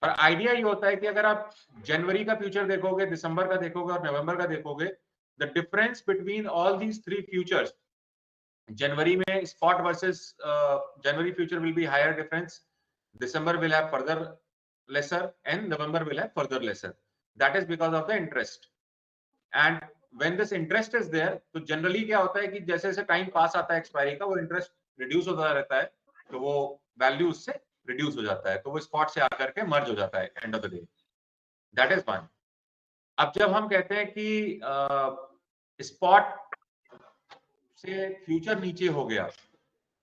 और idea ये होता है कि अगर आप जनवरी का future देखोगे, दिसंबर का देखोगे और नवंबर का देखोगे, the difference between all these 3 futures, January में spot versus January future will be higher difference, December will have further lesser, and November will have further lesser. That is because of the interest. And when this interest is there, तो generally क्या होता है कि जैसे जैसे time pass आता है expiry का, वो इंटरेस्ट रिड्यूस होता रहता है, तो वो वैल्यू उससे रिड्यूस हो जाता है, तो वो स्पॉट से आकर के मर्ज हो जाता है end of the day. That is one. अब जब हम कहते हैं कि स्पॉट से फ्यूचर नीचे हो गया,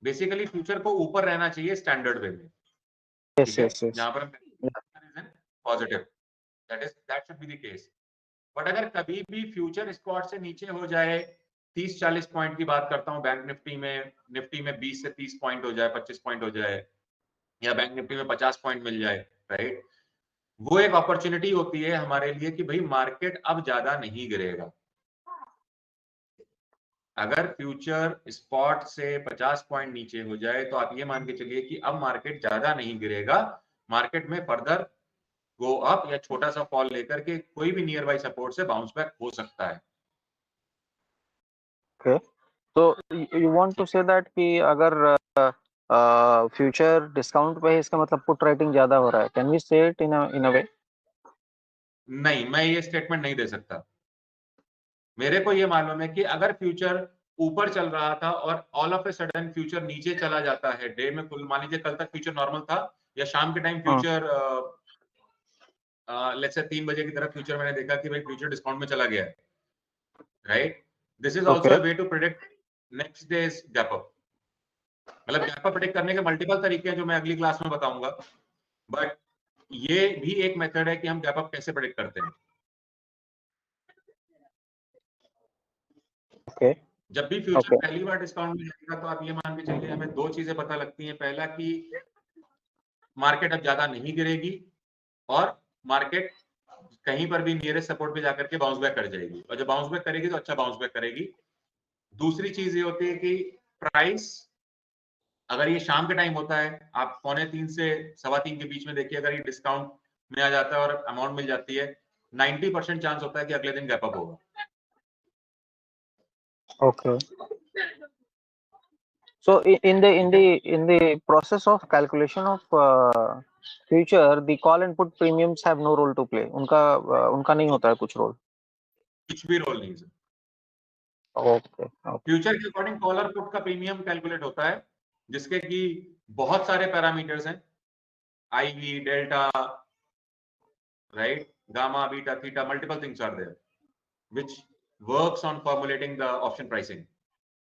बेसिकली फ्यूचर को ऊपर रहना चाहिए स्टैंडर्ड वे में। यस ठीक है, यस यस। जहां पर हम positive, that should be the case. But अगर कभी भी फ्यूचर स्पॉट से नीचे हो जाए, 30-40 पॉइंट की बात करता हूँ, बैंक निफ्टी में 20 से 30 पॉइंट हो जाए, 25 पॉइंट हो जाए, या बैंक निफ्टी में 50 पॉइंट मिल जाए, राइट, वो एक अपॉर्चुनिटी होती है हमारे लिए कि भाई मार्केट अब ज्यादा नहीं गिरेगा। अगर फ्यूचर स्पॉट से 50 पॉइंट नीचे हो जाए तो आप ये मान के चलिए कि अब मार्केट ज्यादा नहीं गिरेगा, मार्केट में फर्दर गो अप या छोटा सा फॉल लेकर के कोई भी नियर बाई सपोर्ट से बाउंस बैक हो सकता है। ओके, तो you want to say that कि अगर फ्यूचर डिस्काउंट पे है, इसका मतलब पुट राइटिंग ज्यादा हो रहा है। कैन वी से इट इन अ वे? नहीं, मैं ये स्टेटमेंट नहीं दे सकता। मेरे को ये मालूम है कि अगर फ्यूचर ऊपर चल रहा था और all of a sudden future नीचे चला जाता है, डे में कुल मान लीजिए कल तक फ्यूचर नॉर्मल था, या शाम के टाइम फ्यूचर लेट्स से 3 बजे की तरफ फ्यूचर मैंने देखा कि भाई फ्यूचर डिस्काउंट में चला गया है, right, this is also okay, a way to predict next days gap up. मतलब गैप अप प्रेडिक्ट करने के मल्टीपल तरीके हैं जो मैं अगली क्लास में बताऊंगा, बट ये भी एक मेथड है कि हम गैप अप कैसे प्रेडिक्ट करते हैं। ओके, जब भी फ्यूचर ओके। पहली बार डिस्काउंट में जाएगा तो आप ये मान के चलिए हमें 2 चीजें पता लगती हैं। पहला कि मार्केट अब ज्यादा नहीं गिरेगी, और मार्केट कहीं पर भी नियरेस्ट सपोर्ट पे जाकर के बाउंस बैक कर जाएगी, और जब बाउंस बैक करेगी तो अच्छा बाउंस बैक करेगी। दूसरी चीज ये होती है कि प्राइस, अगर ये शाम के टाइम होता है, आप 2:45 से 3:15 के बीच में देखिए, अगर ये डिस्काउंट में आ जाता है और अमाउंट मिल जाती है, 90% चांस होता है कि अगले दिन गैप अप होगा। Okay. So in the process of calculation of future, the call and put premiums have no role to play. उनका नहीं होता है कुछ रोल। कुछ भी रोल नहीं सर। Okay, okay. फ्यूचर के अकॉर्डिंग कॉल और पुट का प्रीमियम कैलकुलेट होता है, जिसके कि बहुत सारे पैरामीटर्स हैं, IV, delta, right, gamma, beta, theta, multiple things are there which works on formulating the option pricing.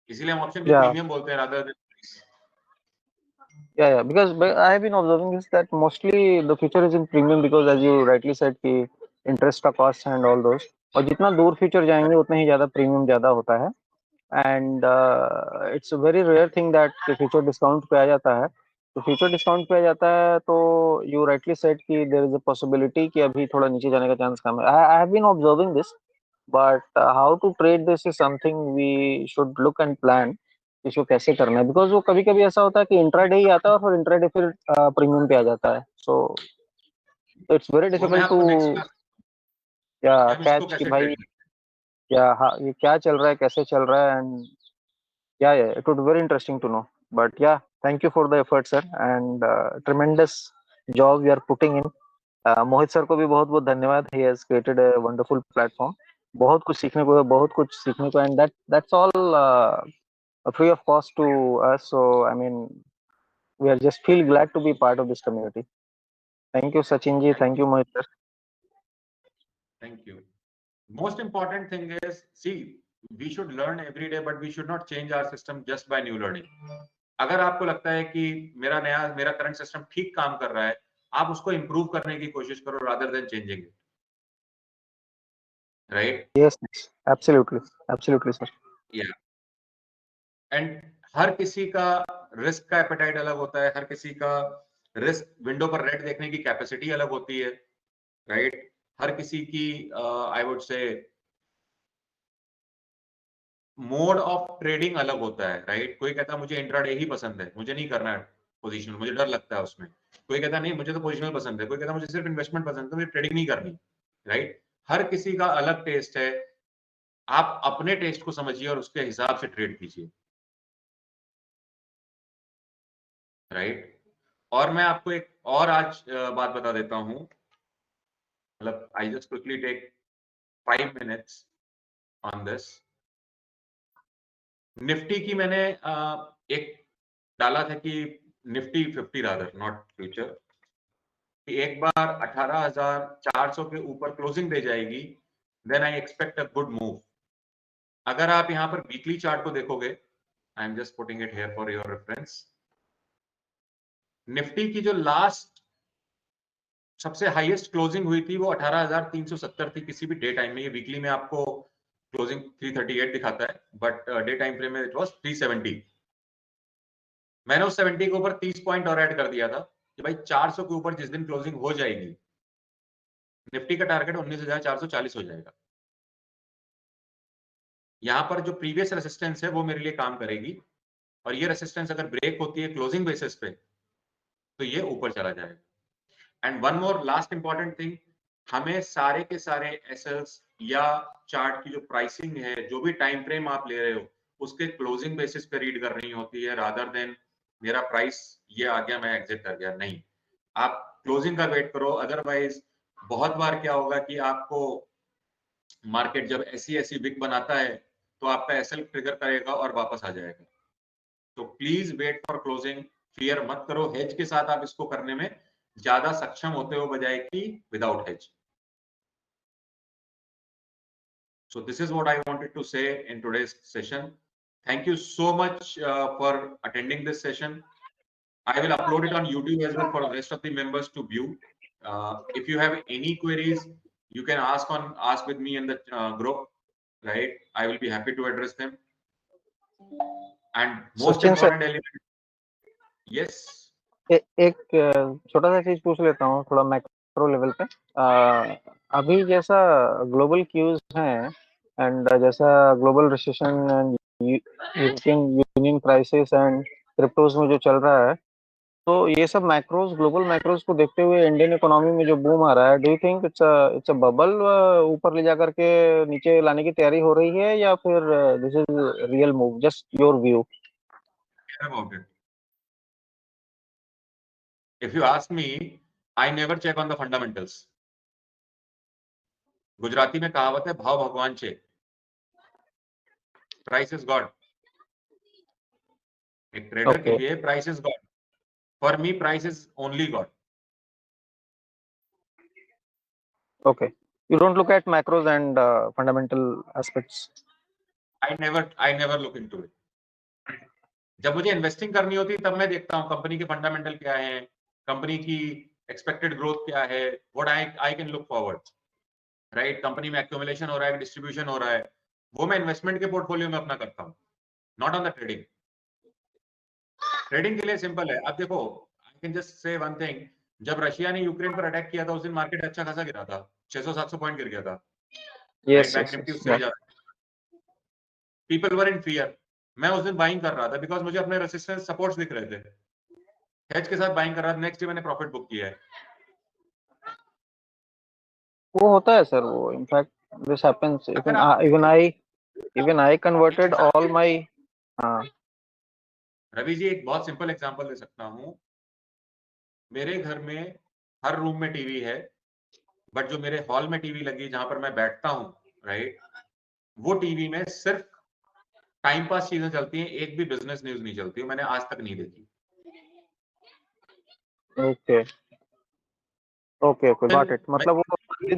इसीलिए हम ऑप्शन को Yeah, प्रीमियम बोलते हैं rather than price. yeah. Because but I have been observing this that mostly the future is in premium because as you rightly said कि interest का cost and all those, और जितना दूर future जाएंगे उतना ही ज्यादा premium ज्यादा होता है। And it's a very rare thing that future discount पे आ जाता है। तो फ्यूचर डिस्काउंट पे आ जाता है तो यू राइटली सेड कि देयर इज अ पॉसिबिलिटी कि अभी थोड़ा नीचे जाने का चांस कम है। I have been observing this, but how to trade this is something we should look and plan, इसको कैसे करना है, बिकॉज वो कभी कभी ऐसा होता है कि इंट्राडे ही आता है और फिर इंट्राडे फिर प्रीमियम पे आ जाता है, सो इट्स वेरी वो मैं डिफिकल्ट आपको टू नेक्स्ट क्लास या हम इसको कैच कि कैसे भाई ट्रेड क्या, हाँ ये क्या चल रहा है, कैसे चल रहा है, and yeah, it would be very interesting to know. But yeah, thank you for the effort, sir, and tremendous job you are putting in. Mohit sir को भी बहुत बहुत धन्यवाद. He has created a wonderful platform. बहुत कुछ सीखने को है, बहुत कुछ सीखने को, and that's all free of cost to us. So I mean, we are just feel glad to be part of this community. Thank you, Sachin ji. Thank you, Mohit sir. Thank you. Most important thing is, see, we should learn every day, but we should not change our system just by new learning. अगर आपको लगता है कि मेरा current system ठीक काम कर रहा है, आप उसको इंप्रूव करने की कोशिश करो rather than changing it. Right? Yes, absolutely, absolutely, sir. Yeah. And हर किसी का रिस्क का एपेटाइट अलग होता है, हर किसी का रिस्क विंडो पर रेड देखने की कैपेसिटी अलग होती है, राइट? हर किसी की I would say mode of trading अलग होता है, राइट? कोई कहता है मुझे इंट्राडे ही पसंद है, मुझे नहीं करना है पोजिशनल, मुझे डर लगता है उसमें. कोई कहता नहीं मुझे तो पोजिशनल पसंद है, कोई कहता मुझे सिर्फ इन्वेस्टमेंट पसंद है, मुझे ट्रेडिंग नहीं करनी, राइट? हर किसी का अलग टेस्ट है. आप अपने टेस्ट को समझिए और उसके हिसाब से ट्रेड कीजिए, राइट? और मैं आपको एक और आज बात बता देता हूं, मतलब I just quickly take 5 minutes on this. Nifty की मैंने एक डाला था कि निफ्टी 50 रादर नॉट फ्यूचर, कि एक बार 18,400 के ऊपर क्लोजिंग दे जाएगी, then I expect a good move. अगर आप यहां पर वीकली चार्ट को देखोगे, I am just putting it here for your reference, Nifty की जो लास्ट सबसे हाईएस्ट क्लोजिंग हुई थी वो 18,370 थी किसी भी डे टाइम में. ये वीकली में आपको क्लोजिंग 338 दिखाता है, बट डे टाइम फ्रेम में इट वाज 370. मैंने उस 70 के ऊपर 30 पॉइंट और ऐड कर दिया था कि भाई 400 के ऊपर जिस दिन क्लोजिंग हो जाएगी, निफ्टी का टारगेट 19,440 हो जाएगा. यहां पर जो प्रीवियस रेसिस्टेंस है वो मेरे लिए काम करेगी, और ये रेसिस्टेंस अगर ब्रेक होती है क्लोजिंग बेसिस पे तो ये ऊपर चला जाएगा. And one more last important thing, हमें सारे के सारे एसेट्स या चार्ट की जो प्राइसिंग है, जो भी टाइम फ्रेम आप ले रहे हो, उसके क्लोजिंग बेसिस पे रीड करनी होती है, रादर देन मेरा प्राइस ये आ गया मैं एग्जिट कर गया. नहीं, आप क्लोजिंग का वेट करो. अदरवाइज बहुत बार क्या होगा कि आपको मार्केट जब ऐसी विक बनाता है तो आपका एसएल ट्रिगर करेगा और वापस आ जाएगा. तो please wait for closing. Fear मत करो. हेज के साथ आप इसको करने में ज्यादा सक्षम होते हो बजाय कि without hedge. So this is what I wanted to say in today's session. Thank you so much for attending this session. I will upload it on YouTube as well for the rest of the members to view. If you have any queries, you can ask with me in the group, right? I will be happy to address them. And most Sachin sir, important element, yes. एक छोटा सा चीज पूछ लेता हूँ थोड़ा macro level पे. अभी जैसा ग्लोबल क्यूज हैं एंड जैसा global recession and European union crisis and cryptos में जो चल रहा है, तो ये सब मैक्रोज, ग्लोबल मैक्रोज को देखते हुए इंडियन इकोनॉमी में जो बूम आ रहा है, do you think it's a bubble ऊपर ले जा करके नीचे लाने की तैयारी हो रही है, या फिर this is real move? Just your view. About it. If you ask me, I never check on the fundamentals. Gujarati में कहावत है, भाव भगवान छे. Price is God. एक ट्रेडर के लिए price is God. For me price is only God. Okay. You don't look at macros and fundamental aspects. I never look into it. जब मुझे इन्वेस्टिंग करनी होती तब मैं देखता हूँ कंपनी के फंडामेंटल क्या है, कंपनी की एक्सपेक्टेड ग्रोथ क्या है, what I can look forward, right? Company में एक्यूमुलेशन हो रहा है, डिस्ट्रीब्यूशन हो रहा है, वो मैं इन्वेस्टमेंट के पोर्टफोलियो में अपना करता हूँ, not on the trading. Trading के लिए सिंपल है. आप देखो, I can just say one thing, जब रशिया ने यूक्रेन पर अटैक किया था उस दिन मार्केट अच्छा खासा गिरा था, 600-700 पॉइंट गिर गया था. Yes, बैंक निफ्टी उससे ज्यादा. People were in fear. मैं उस दिन बाइंग कर रहा था बिकॉज मुझे अपने रेसिस्टेंस सपोर्ट्स दिख रहे थे, हेज के साथ बाइंग कर रहा था, नेक्स्ट डे मैंने प्रॉफिट बुक किया है। वो होता है सर, वो इनफैक्ट दिस हैपेंस, अगर आप even I converted all my. हाँ रवि जी एक बहुत सिंपल एग्जांपल दे सकता हूं। मेरे घर में हर रूम में टीवी है, बट जो मेरे हॉल में टीवी लगी जहां पर मैं बैठता हूं, राइट, वो टीवी में सिर्फ टाइम पास चीजें चलती हैं, एक भी बिजनेस न्यूज नहीं चलती, मैंने आज तक नहीं देखी। Okay okay okay, got it. मतलब वो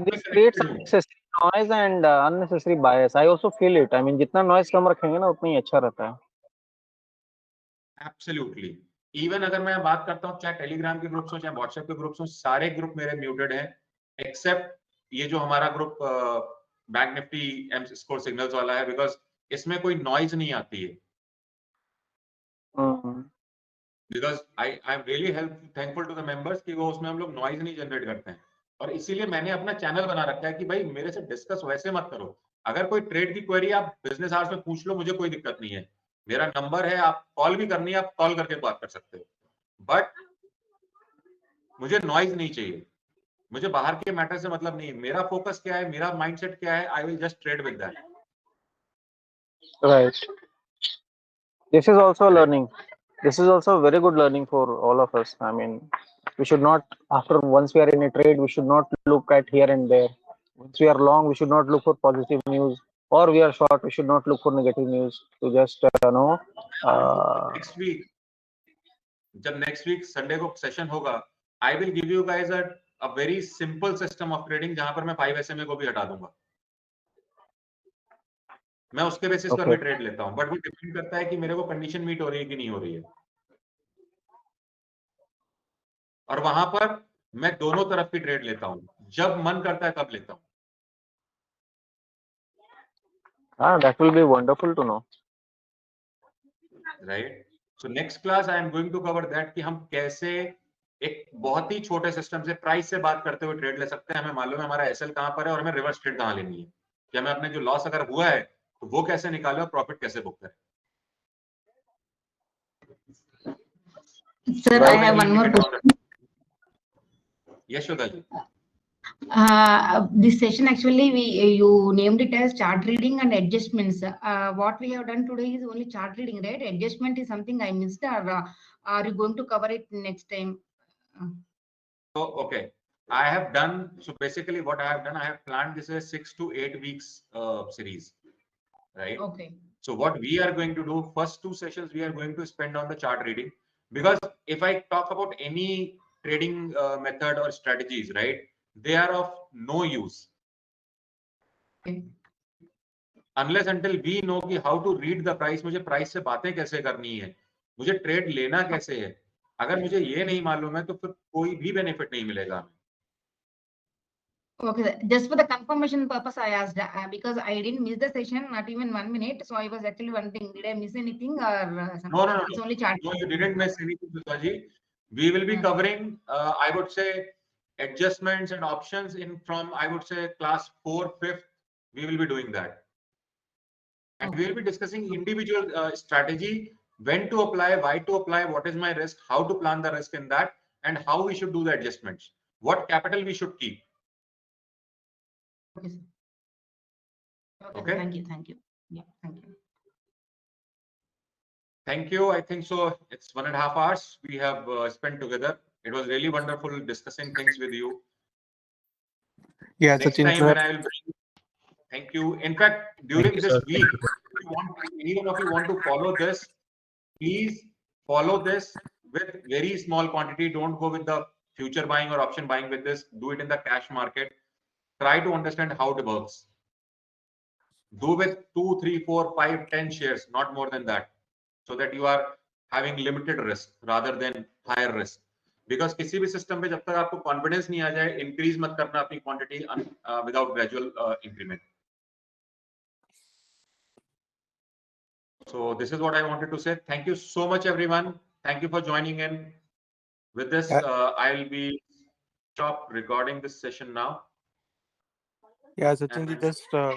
this creates unnecessary noise and unnecessary bias. I also feel it. I mean, जितना नॉइज कम रखेंगे ना उतना ही अच्छा रहता है। एब्सोल्युटली। इवन अगर मैं बात करता हूँ, चाहे टेलीग्राम के ग्रुप्स हो चाहे व्हाट्सएप के ग्रुप्स हो, सारे ग्रुप मेरे म्यूटेड हैं, एक्सेप्ट ये जो हमारा group bank Nifty M score signals वाला है, बिकॉज इसमें कोई नॉइज नहीं आती है। Because I am really thankful to the members कि वो उसमें हम लोग नॉइज नहीं जनरेट करते हैं, और इसीलिए मैंने अपना चैनल बना रखा है कि भाई मेरे से डिस्कस वैसे मत करो। अगर कोई ट्रेड की क्वेरी आप बिजनेस आवर्स में पूछ लो, मुझे कोई दिक्कत नहीं है, मेरा नंबर है, आप कॉल भी करनी है आप कॉल करके बात कर सकते हो, बट मुझे नॉइज नहीं चाहिए, मुझे बाहर के मैटर से मतलब नहीं है। मेरा फोकस क्या है, मेरा माइंडसेट क्या है, आई will just trade with that. Right. This is also learning. This is also a very good learning for all of us. I mean, we should not, after once we are in a trade, we should not look at here and there. Once we are long, we should not look for positive news, or we are short, we should not look for negative news. To just know. Next week, जब next week Sunday को session होगा, I will give you guys a very simple system of trading जहां पर मैं 5 SMA को भी हटा दूंगा। मैं उसके बेसिस पर Okay. भी ट्रेड लेता हूं, बट वो डिपेंड करता है कि मेरे को कंडीशन मीट हो रही है कि नहीं हो रही है, और वहां पर मैं दोनों तरफ की ट्रेड लेता हूं, जब मन करता है तब लेता हूं। That will be wonderful to know. Right, so next class I am going to cover that कि हम कैसे एक बहुत ही छोटे सिस्टम से प्राइस से बात करते हुए ट्रेड ले सकते हैं। हमें मालूम है हमारा एसएल कहां पर है और हमें रिवर्स ट्रेड कहां लेनी है, कि हमें अपने जो लॉस अगर हुआ है तो वो कैसे निकाले और प्रॉफिट कैसे बुक करें। Sir, I have one more question. Yashoda ji, This session actually you named it as chart reading and adjustments. What we have done today is only chart reading, right? Adjustment is something I missed, or are you going to cover it next time? so okay, I have done, so basically what I have done, I have planned this as 6 to 8 weeks series, right? Okay. So what we are going to do, first 2 sessions we are going to spend on the chart reading, because if I talk about any trading method or strategies, right, they are of no use Okay. unless until we know कि how to read the price, मुझे price से बातें कैसे करनी है, मुझे trade लेना कैसे है। अगर मुझे ये नहीं मालूम है तो फिर कोई भी बेनिफिट नहीं मिलेगा हमें। Okay, sir. Just for the confirmation purpose, I asked because I didn't miss the session, not even 1 minute. So I was actually wondering, did I miss anything or something? No, no, no, It's no. only chart. No, you didn't miss anything, Sutaji. We will be covering, I would say, adjustments and options in from, I would say, class 4, 5th. We will be doing that. And we will be discussing individual strategy, when to apply, why to apply, what is my risk, how to plan the risk in that, and how we should do the adjustments, what capital we should keep. Okay, sir. Okay. Thank you. Thank you. Yeah, thank you. Thank you. I think so. It's 1.5 hours we have spent together. It was really wonderful discussing things with you. Yeah, Next Sachin, time when I will bring. Thank you. In fact, during you, this sir. week, if you want, anyone of you want to follow this, please follow this with very small quantity. Don't go with the future buying or option buying with this. Do it in the cash market. Try to understand how it works. Do with 2, 3, 4, 5, 10 shares, not more than that, so that you are having limited risk rather than higher risk. Because किसी भी system पे जब तक आपको confidence नहीं आ जाए, increase मत करना अपनी quantity without gradual increment. So this is what I wanted to say. Thank you so much, everyone. Thank you for joining in. With this, I will be stop recording this session now. Yeah, Sachin, And just